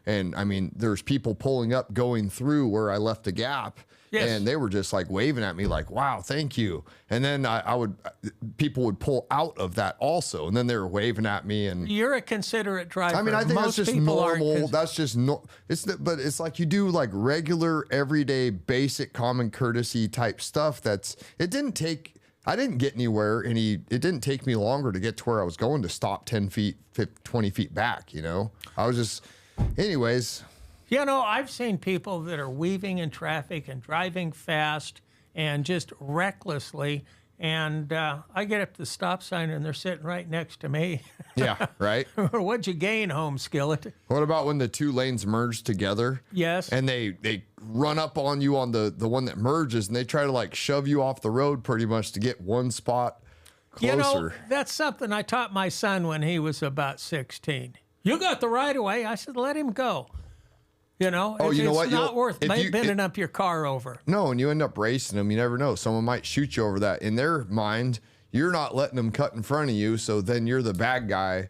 Speaker 2: and I mean, there's people pulling up, going through where I left a gap. Yes. And they were just like waving at me like, wow, thank you. And then people would pull out of that also. And then they were waving at me. And
Speaker 1: you're a considerate driver.
Speaker 2: I mean, I think
Speaker 1: most
Speaker 2: that's just normal. That's just but it's like you do like regular, everyday, basic, common courtesy type stuff. I didn't get anywhere. It didn't take me longer to get to where I was going to stop 10 feet, 20 feet back, I was just, anyways.
Speaker 1: I've seen people that are weaving in traffic and driving fast and just recklessly. And I get up to the stop sign and they're sitting right next to me.
Speaker 2: Yeah, right.
Speaker 1: What'd you gain, home skillet?
Speaker 2: What about when the two lanes merge together?
Speaker 1: Yes.
Speaker 2: And they run up on you on the one that merges and they try to like shove you off the road pretty much to get one spot closer.
Speaker 1: That's something I taught my son when he was about 16. You got the right of way. I said, let him go. You know what? It's not worth bending up your car over.
Speaker 2: No, and you end up racing them. You never know. Someone might shoot you over that. In their mind, you're not letting them cut in front of you, so then you're the bad guy.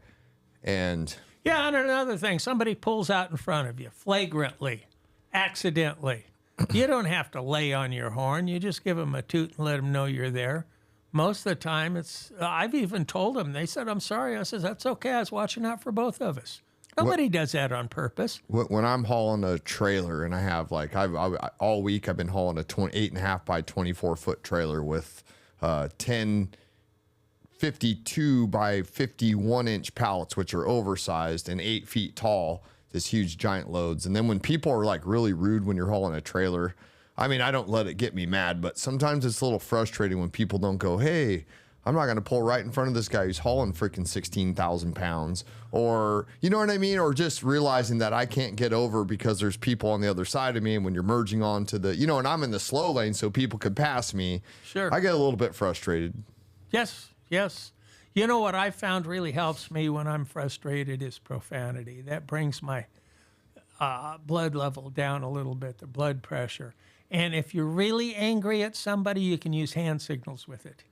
Speaker 2: And
Speaker 1: yeah, and another thing, somebody pulls out in front of you flagrantly, accidentally. You don't have to lay on your horn. You just give them a toot and let them know you're there. Most of the time, I've even told them. They said, I'm sorry. I said, that's okay. I was watching out for both of us. Nobody does that on purpose.
Speaker 2: When I'm hauling a trailer and I have all week I've been hauling a 8.5 by 24 foot trailer with 10 52 by 51 inch pallets, which are oversized and 8 feet tall, this huge giant loads. And then when people are like really rude when you're hauling a trailer, I mean, I don't let it get me mad, but sometimes it's a little frustrating when people don't go, hey, I'm not going to pull right in front of this guy who's hauling freaking 16,000 pounds, or you know what I mean? Or just realizing that I can't get over because there's people on the other side of me. And when you're merging onto and I'm in the slow lane so people could pass me.
Speaker 1: Sure.
Speaker 2: I get a little bit frustrated.
Speaker 1: Yes. You know what I found really helps me when I'm frustrated is profanity. That brings my blood level down a little bit, the blood pressure. And if you're really angry at somebody, you can use hand signals with it.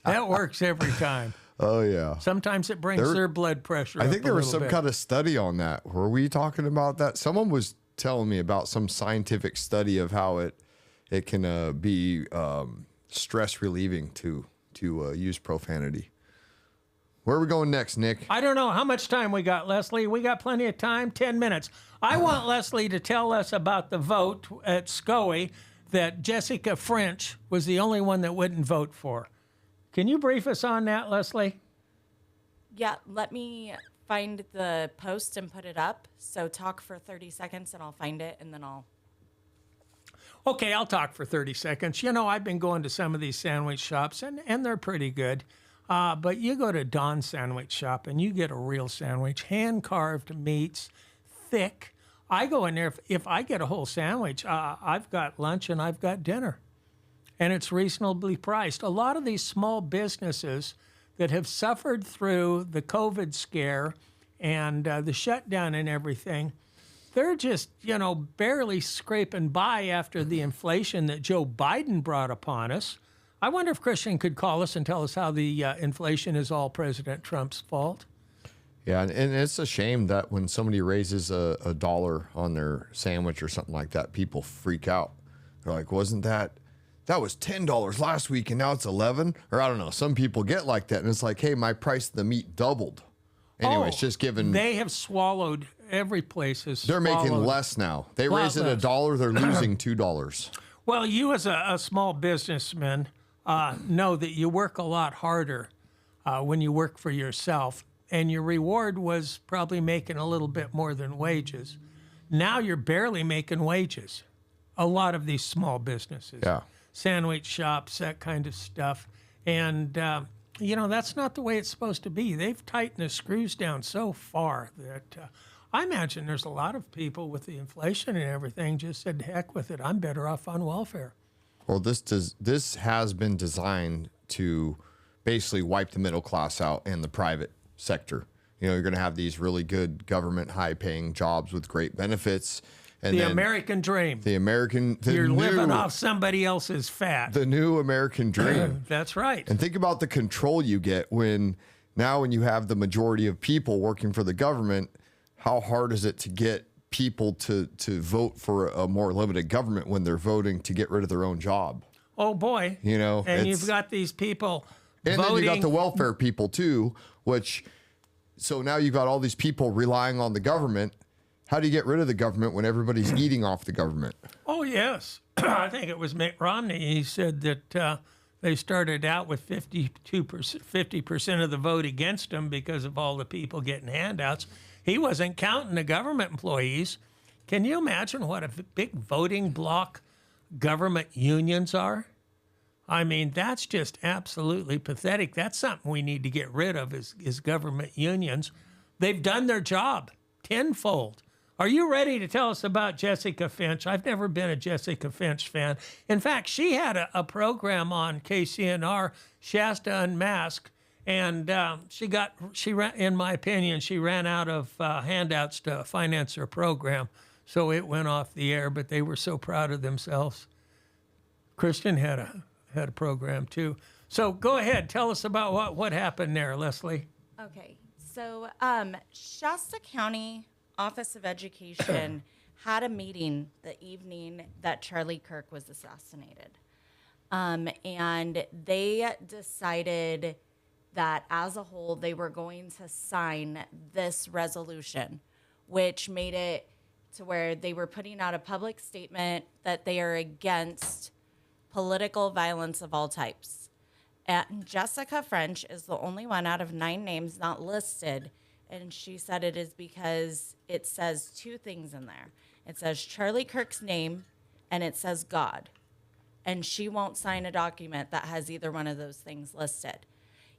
Speaker 1: That works every time.
Speaker 2: Oh yeah.
Speaker 1: Sometimes it brings their blood pressure
Speaker 2: I
Speaker 1: up
Speaker 2: think
Speaker 1: a
Speaker 2: there was
Speaker 1: little
Speaker 2: some
Speaker 1: bit.
Speaker 2: kind of study on that. Were we talking about that? Someone was telling me about some scientific study of how it can be stress relieving to use profanity. Where are we going next, Nick?
Speaker 1: I don't know how much time we got, Leslie. We got plenty of time, 10 minutes. I want Leslie to tell us about the vote at SCOE that Jessica French was the only one that wouldn't vote for. Can you brief us on that, Leslie?
Speaker 3: Yeah, let me find the post and put it up. So talk for 30 seconds and I'll find it and then I'll.
Speaker 1: Okay, I'll talk for 30 seconds. You know, I've been going to some of these sandwich shops, and they're pretty good. But you go to Don's Sandwich Shop, and you get a real sandwich, hand-carved meats, thick. I go in there, if I get a whole sandwich, I've got lunch and I've got dinner. And it's reasonably priced. A lot of these small businesses that have suffered through the COVID scare and the shutdown and everything, they're just, you know, barely scraping by after the inflation that Joe Biden brought upon us. I wonder if Christian could call us and tell us how the inflation is all President Trump's fault.
Speaker 2: Yeah, and it's a shame that when somebody raises a dollar on their sandwich or something like that, people freak out. They're like, wasn't that was $10 last week and now it's 11? Or I don't know. Some people get like that, and it's like, hey, my price of the meat doubled. Anyways, just given
Speaker 1: They have swallowed, every place has
Speaker 2: they're making
Speaker 1: swallowed.
Speaker 2: less now. They
Speaker 1: Lot
Speaker 2: raise it
Speaker 1: less.
Speaker 2: $1, they're losing $2.
Speaker 1: Well, you as a small businessman know that you work a lot harder when you work for yourself, and your reward was probably making a little bit more than wages. Now you're barely making wages. A lot of these small businesses,
Speaker 2: Yeah.
Speaker 1: sandwich shops, that kind of stuff. And, you know, that's not the way it's supposed to be. They've tightened the screws down so far that I imagine there's a lot of people with the inflation and everything just said, heck with it, I'm better off on welfare.
Speaker 2: Well, this has been designed to basically wipe the middle class out and the private sector. You know, you're going to have these really good government high-paying jobs with great benefits, and
Speaker 1: The
Speaker 2: then
Speaker 1: American dream. You're living off somebody else's fat.
Speaker 2: the new American dream.
Speaker 1: That's right.
Speaker 2: And think about the control you get when you have the majority of people working for the government. How hard is it to get people to vote for a more limited government when they're voting to get rid of their own job?
Speaker 1: Oh boy.
Speaker 2: You know,
Speaker 1: and
Speaker 2: it's-
Speaker 1: you've got these people
Speaker 2: And
Speaker 1: voting.
Speaker 2: then you got the welfare people too, so now you've got all these people relying on the government. How do you get rid of the government when everybody's eating off the government?
Speaker 1: Oh yes, I think it was Mitt Romney. He said that they started out with 50% of the vote against him because of all the people getting handouts. He wasn't counting the government employees. Can you imagine what a big voting bloc government unions are? I mean, that's just absolutely pathetic. That's something we need to get rid of is government unions. They've done their job tenfold. Are you ready to tell us about Jessica Finch? I've never been a Jessica Finch fan. In fact, she had a program on KCNR, Shasta Unmasked, and in my opinion, she ran out of handouts to finance her program, so it went off the air. But they were so proud of themselves. Christian had a program too. So go ahead, tell us about what happened there, Leslie.
Speaker 3: Okay, so Shasta County Office of Education had a meeting the evening that Charlie Kirk was assassinated. And they decided that as a whole, they were going to sign this resolution, which made it to where they were putting out a public statement that they are against political violence of all types. And Jessica French is the only one out of 9 names not listed. And she said it is because it says 2 things in there. It says Charlie Kirk's name and it says God. And she won't sign a document that has either one of those things listed.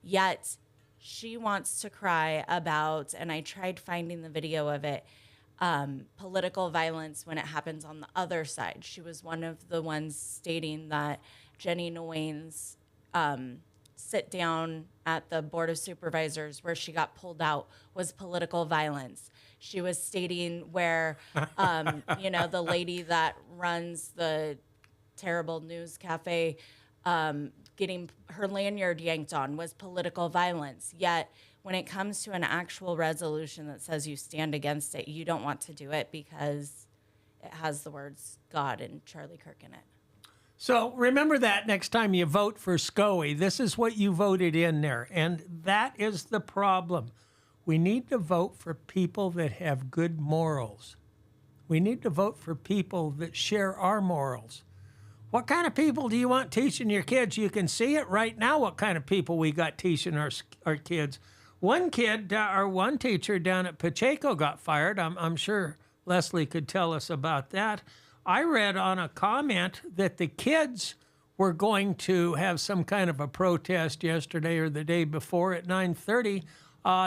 Speaker 3: Yet she wants to cry about, and I tried finding the video of it, political violence when it happens on the other side. She was one of the ones stating that Jenny Nguyen's sit down at the Board of Supervisors where she got pulled out was political violence. She was stating where, the lady that runs the terrible news cafe, getting her lanyard yanked on was political violence. Yet when it comes to an actual resolution that says you stand against it, you don't want to do it because it has the words God and Charlie Kirk in it.
Speaker 1: So remember that next time you vote for SCOE. This is what you voted in there. And that is the problem. We need to vote for people that have good morals. We need to vote for people that share our morals. What kind of people do you want teaching your kids? You can see it right now, what kind of people we got teaching our kids. One kid, or one teacher down at Pacheco got fired. I'm sure Leslie could tell us about that. I read on a comment that the kids were going to have some kind of a protest yesterday or the day before at 9:30,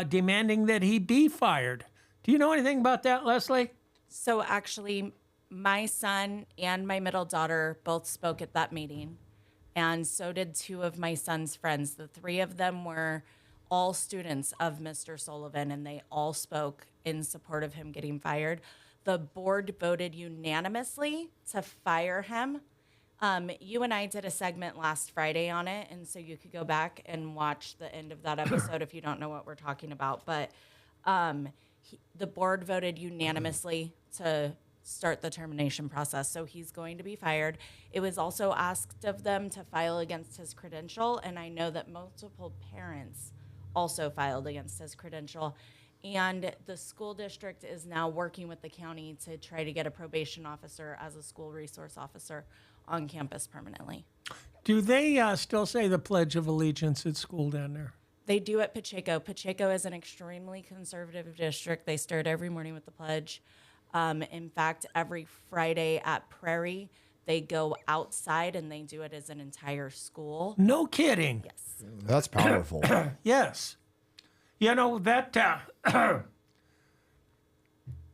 Speaker 1: demanding that he be fired. Do you know anything about that, Leslie?
Speaker 3: So actually, my son and my middle daughter both spoke at that meeting, and so did two of my son's friends. The three of them were all students of Mr. Sullivan, and they all spoke in support of him getting fired. The board voted unanimously to fire him. You and I did a segment last Friday on it, and so you could go back and watch the end of that episode if you don't know what we're talking about. But the board voted unanimously to start the termination process, so he's going to be fired. It was also asked of them to file against his credential, and I know that multiple parents also filed against his credential. And the school district is now working with the county to try to get a probation officer as a school resource officer on campus permanently.
Speaker 1: Do they still say the Pledge of Allegiance at school down there?
Speaker 3: They do at Pacheco. Pacheco is an extremely conservative district. They start every morning with the pledge. In fact, every Friday at Prairie, they go outside and they do it as an entire school.
Speaker 1: No kidding.
Speaker 3: Yes.
Speaker 2: That's powerful.
Speaker 1: Yes. You know, that,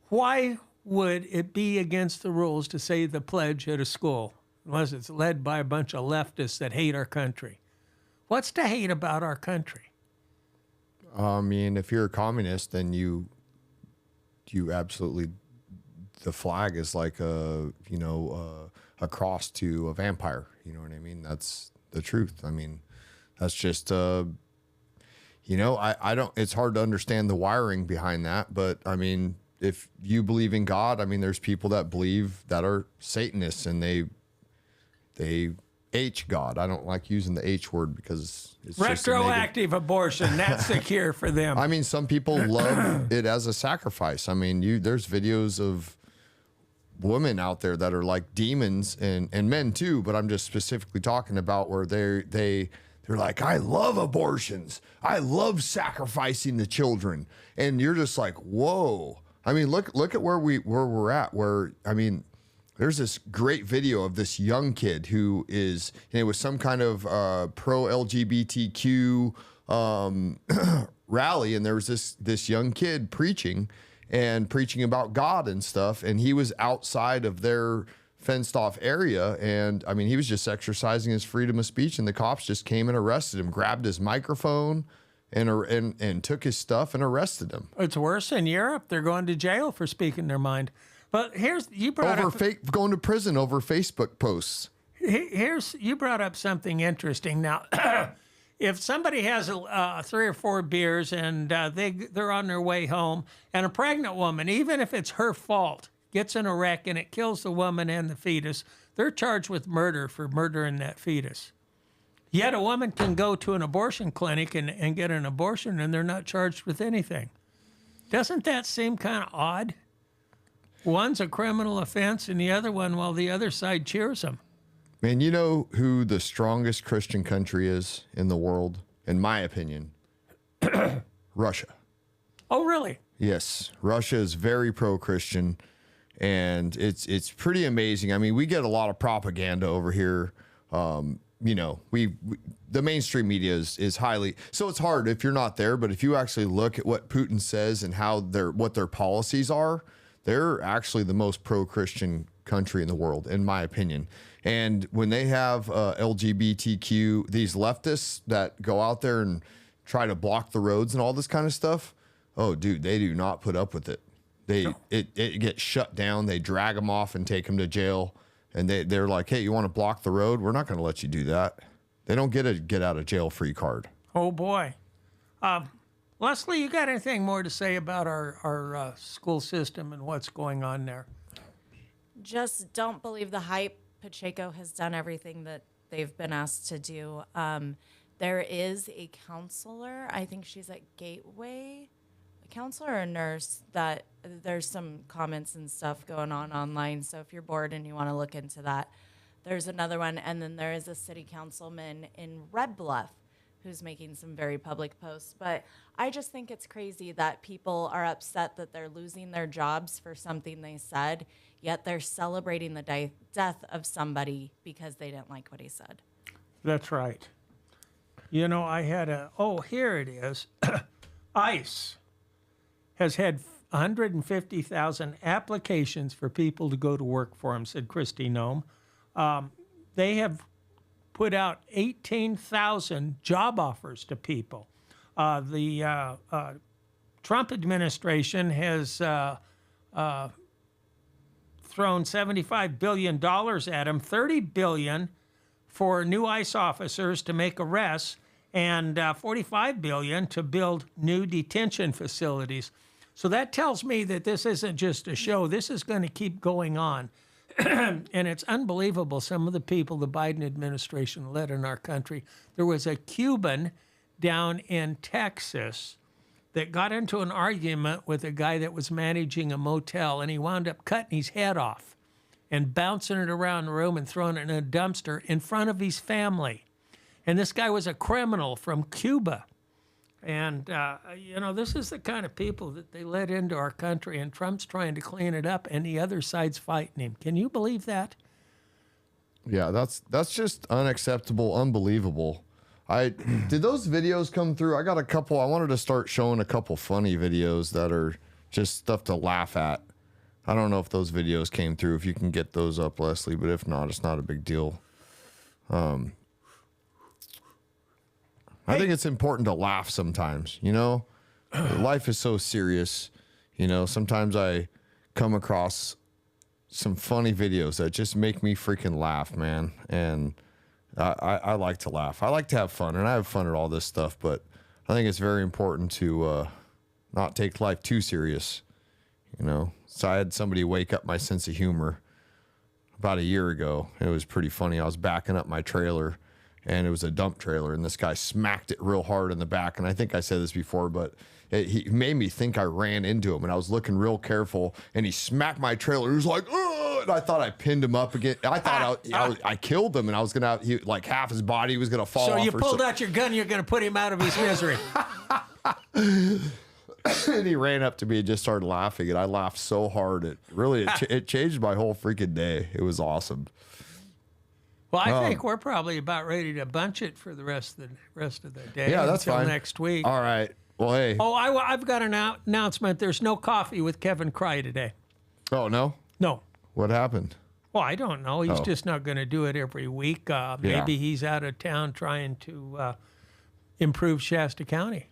Speaker 1: why would it be against the rules to say the pledge at a school unless it's led by a bunch of leftists that hate our country? What's to hate about our country?
Speaker 2: I mean, if you're a communist, then you absolutely, the flag is like a cross to a vampire. You know what I mean? That's the truth. I mean, that's just, I don't, it's hard to understand the wiring behind that, but I mean, if you believe in God, I mean, there's people that believe that are Satanists and they H God. I don't like using the H word because it's just a negative.
Speaker 1: Retroactive abortion, that's the cure for them.
Speaker 2: I mean, some people love it as a sacrifice. I mean, there's videos of women out there that are like demons and men too, but I'm just specifically talking about where they're like, I love abortions. I love sacrificing the children. And you're just like, whoa. I mean, look at where we're at, where, I mean, there's this great video of this young kid who is, it was some kind of pro LGBTQ rally, and there was this young kid preaching about God and stuff, and he was outside of their fenced off area, and I mean, he was just exercising his freedom of speech, and the cops just came and arrested him, grabbed his microphone, and took his stuff and arrested him.
Speaker 1: It's worse in Europe. They're going to jail for speaking their mind. But you brought up
Speaker 2: going to prison over Facebook posts.
Speaker 1: You brought up something interesting. Now, if somebody has 3 or 4 beers and they're on their way home, and a pregnant woman, even if it's her fault, gets in a wreck and it kills the woman and the fetus, they're charged with murder for murdering that fetus. Yet a woman can go to an abortion clinic and get an abortion, and they're not charged with anything. Doesn't that seem kind of odd? One's a criminal offense, and the other one, well, the other side cheers them.
Speaker 2: Man, you know who the strongest Christian country is in the world, in my opinion? Russia.
Speaker 1: Oh, really?
Speaker 2: Yes, Russia is very pro-Christian, and it's pretty amazing. I mean, we get a lot of propaganda over here. The mainstream media is highly, so it's hard if you're not there. But if you actually look at what Putin says and what their policies are, they're actually the most pro-Christian country in the world, in my opinion. And when they have LGBTQ, these leftists that go out there and try to block the roads and all this kind of stuff, oh, dude, they do not put up with it. It gets shut down. They drag them off and take them to jail. And they're like, hey, you want to block the road? We're not going to let you do that. They don't get a get out of jail free card.
Speaker 1: Oh, boy. Leslie, you got anything more to say about our school system and what's going on there?
Speaker 3: Just don't believe the hype. Pacheco has done everything that they've been asked to do. There is a counselor, I think she's at Gateway, a counselor or a nurse, that there's some comments and stuff going on online. So if you're bored and you want to look into that, there's another one. And then there is a city councilman in Red Bluff who's making some very public posts. But I just think it's crazy that people are upset that they're losing their jobs for something they said, yet they're celebrating the death of somebody because they didn't like what he said.
Speaker 1: That's right. You know, I had here it is. ICE has had 150,000 applications for people to go to work for them, said Christy Nome. They have put out 18,000 job offers to people. The Trump administration has thrown $75 billion at them, $30 billion for new ICE officers to make arrests, and $45 billion to build new detention facilities. So that tells me that this isn't just a show. This is going to keep going on. And it's unbelievable, some of the people the Biden administration led in our country. There was a Cuban down in Texas that got into an argument with a guy that was managing a motel, and he wound up cutting his head off and bouncing it around the room and throwing it in a dumpster in front of his family. And this guy was a criminal from Cuba. And, you know, this is the kind of people that they let into our country, and Trump's trying to clean it up, and the other side's fighting him. Can you believe that?
Speaker 2: Yeah, that's just unacceptable, unbelievable. Did those videos come through? I got a couple. I wanted to start showing a couple funny videos that are just stuff to laugh at. I don't know if those videos came through, if you can get those up, Leslie, but if not, it's not a big deal. I think it's important to laugh sometimes, you know? Life is so serious. You know, sometimes I come across some funny videos that just make me freaking laugh, man. And I like to laugh. I like to have fun, and I have fun at all this stuff, but I think it's very important to not take life too serious, you know? So I had somebody wake up my sense of humor about a year ago. It was pretty funny. I was backing up my trailer, and it was a dump trailer, and this guy smacked it real hard in the back. And I think I said this before, but he made me think I ran into him, and I was looking real careful, and he smacked my trailer. He was like, oh, and I thought I pinned him up again. I thought I killed him, and I was going to, like half his body was going to fall off.
Speaker 1: So you pulled out your gun, you're going to put him out of his misery.
Speaker 2: And he ran up to me and just started laughing, and I laughed so hard. It changed my whole freaking day. It was awesome.
Speaker 1: Well, I think we're probably about ready to bunch it for the rest of the day.
Speaker 2: Yeah, that's
Speaker 1: until
Speaker 2: fine.
Speaker 1: Next week.
Speaker 2: All right. Well, hey.
Speaker 1: Oh, I've got an announcement. There's no coffee with Kevin Cry today.
Speaker 2: Oh, no?
Speaker 1: No.
Speaker 2: What happened?
Speaker 1: Well, I don't know. He's just not going to do it every week. Maybe he's out of town trying to improve Shasta County.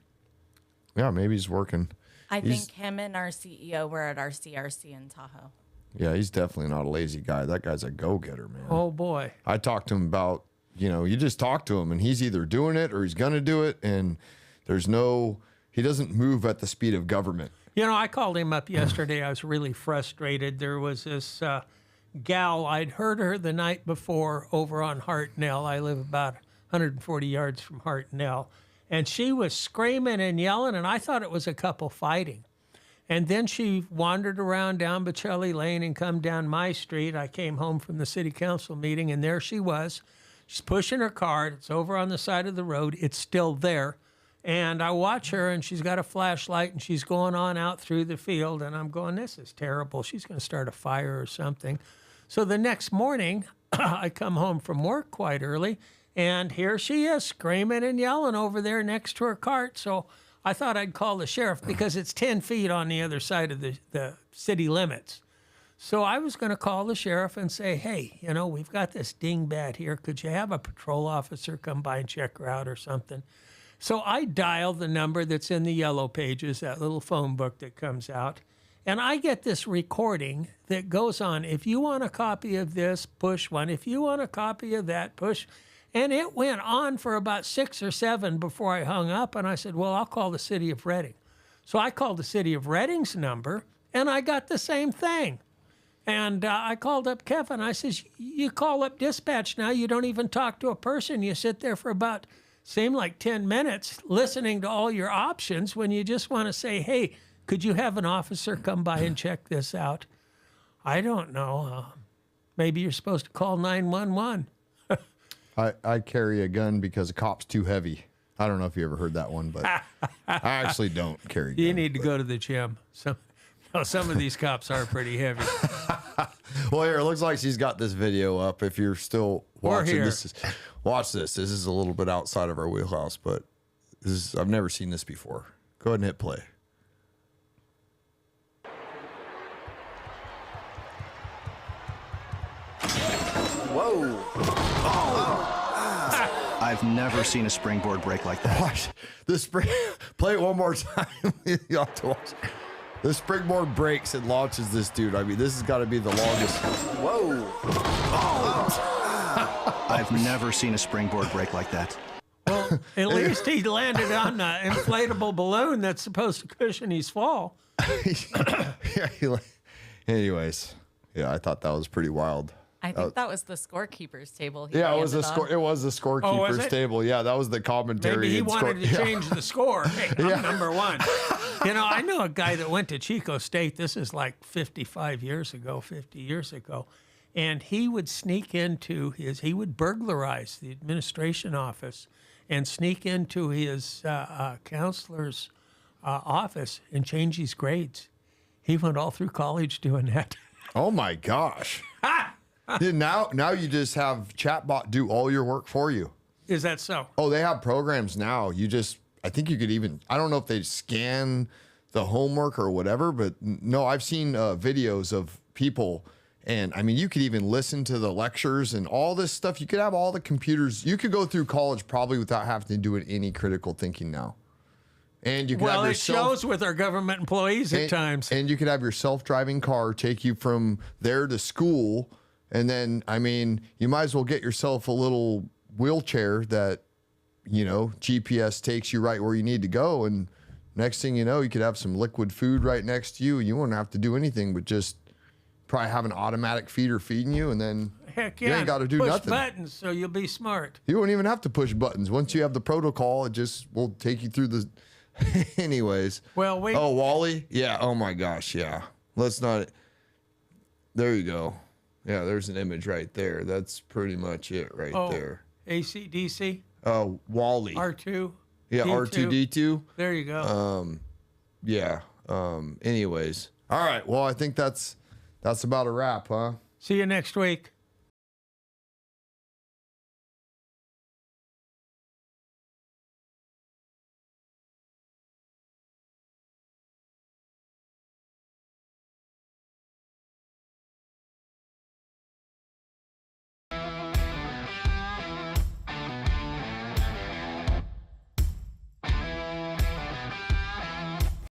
Speaker 2: Yeah, maybe he's working.
Speaker 3: I think him and our CEO were at our CRC in Tahoe.
Speaker 2: Yeah, he's definitely not a lazy guy. That guy's a go-getter, man.
Speaker 1: Oh, boy.
Speaker 2: I talked to him about, you just talk to him, and he's either doing it or he's going to do it, and he doesn't move at the speed of government.
Speaker 1: I called him up yesterday. I was really frustrated. There was this gal. I'd heard her the night before over on Hartnell. I live about 140 yards from Hartnell. And she was screaming and yelling, and I thought it was a couple fighting. And then she wandered around down Bocelli Lane and come down my street. I came home from the city council meeting, and there she was. She's pushing her cart. It's over on the side of the road. It's still there. And I watch her, and she's got a flashlight, and she's going on out through the field. And I'm going, this is terrible. She's going to start a fire or something. So the next morning, I come home from work quite early, and here she is screaming and yelling over there next to her cart. So I thought I'd call the sheriff because it's 10 feet on the other side of the city limits. So I was going to call the sheriff and say, hey, you know, we've got this dingbat here. Could you have a patrol officer come by and check her out or something? So I dialed the number that's in the yellow pages, that little phone book that comes out. And I get this recording that goes on. If you want a copy of this, push 1. If you want a copy of that, push. And it went on for about 6 or 7 before I hung up. And I said, well, I'll call the city of Reading. So I called the city of Reading's number, and I got the same thing. And I called up Kevin. I says, you call up dispatch now. You don't even talk to a person. You sit there for about, seemed like 10 minutes listening to all your options when you just want to say, hey, could you have an officer come by and check this out? I don't know. Maybe you're supposed to call 911.
Speaker 2: I carry a gun because a cop's too heavy. I don't know if you ever heard that one, but I actually don't carry guns.
Speaker 1: You need to go to the gym. Some of these cops are pretty heavy.
Speaker 2: Well, here, it looks like she's got this video up. If you're still watching
Speaker 1: here.
Speaker 2: watch this. This is a little bit outside of our wheelhouse, but I've never seen this before. Go ahead and hit play.
Speaker 7: Whoa. I've never seen a springboard break like that.
Speaker 2: Watch the spring. Play it one more time. You have to watch. The springboard breaks and launches this dude. I mean, this has got to be the longest.
Speaker 7: Whoa. I've never seen a springboard break like that.
Speaker 1: Well, at least he landed on an inflatable balloon that's supposed to cushion his fall.
Speaker 2: Anyways, yeah, I thought that was pretty wild.
Speaker 3: I think that was the scorekeeper's table. He
Speaker 2: Yeah, it was a
Speaker 3: landed
Speaker 2: score.
Speaker 3: on.
Speaker 2: It was the scorekeeper's
Speaker 1: it?
Speaker 2: table. Yeah, that was the commentary.
Speaker 1: Maybe he
Speaker 2: and
Speaker 1: wanted to
Speaker 2: yeah.
Speaker 1: change the score. Hey, I'm number 1. You know, I know a guy that went to Chico State. This is like 50 years ago. And he would sneak into he would burglarize the administration office and sneak into his counselor's office and change his grades. He went all through college doing that.
Speaker 2: Oh my gosh. Dude, now you just have chatbot do all your work for you.
Speaker 1: Is that so?
Speaker 2: Oh, they have programs now. I think you could even, I don't know if they scan the homework or whatever, but no, I've seen videos of people, and I mean, you could even listen to the lectures and all this stuff. You could have all the computers. You could go through college probably without having to do any critical thinking now. And you could have
Speaker 1: Well,
Speaker 2: your
Speaker 1: it shows with our government employees at times.
Speaker 2: And you could have your self-driving car take you from there to school. And then, I mean, you might as well get yourself a little wheelchair that, you know, GPS takes you right where you need to go. And next thing you know, you could have some liquid food right next to you. You won't have to do anything but just probably have an automatic feeder feeding you. And then
Speaker 1: Heck
Speaker 2: you
Speaker 1: yeah.
Speaker 2: ain't got to do
Speaker 1: Push
Speaker 2: nothing.
Speaker 1: buttons so you'll be smart.
Speaker 2: You won't even have to push buttons. Once you have the protocol, it just will take you through the... Anyways.
Speaker 1: Well, wait.
Speaker 2: Oh, Wall-E? Yeah. Oh my gosh. Yeah. Let's not. There you go. Yeah. There's an image right there. That's pretty much it right there.
Speaker 1: AC/DC,
Speaker 2: Wall-E.
Speaker 1: R2.
Speaker 2: Yeah.
Speaker 1: D2.
Speaker 2: R2D2.
Speaker 1: There you go.
Speaker 2: Yeah. Anyways. All right. Well, I think that's about a wrap, huh?
Speaker 1: See you next week.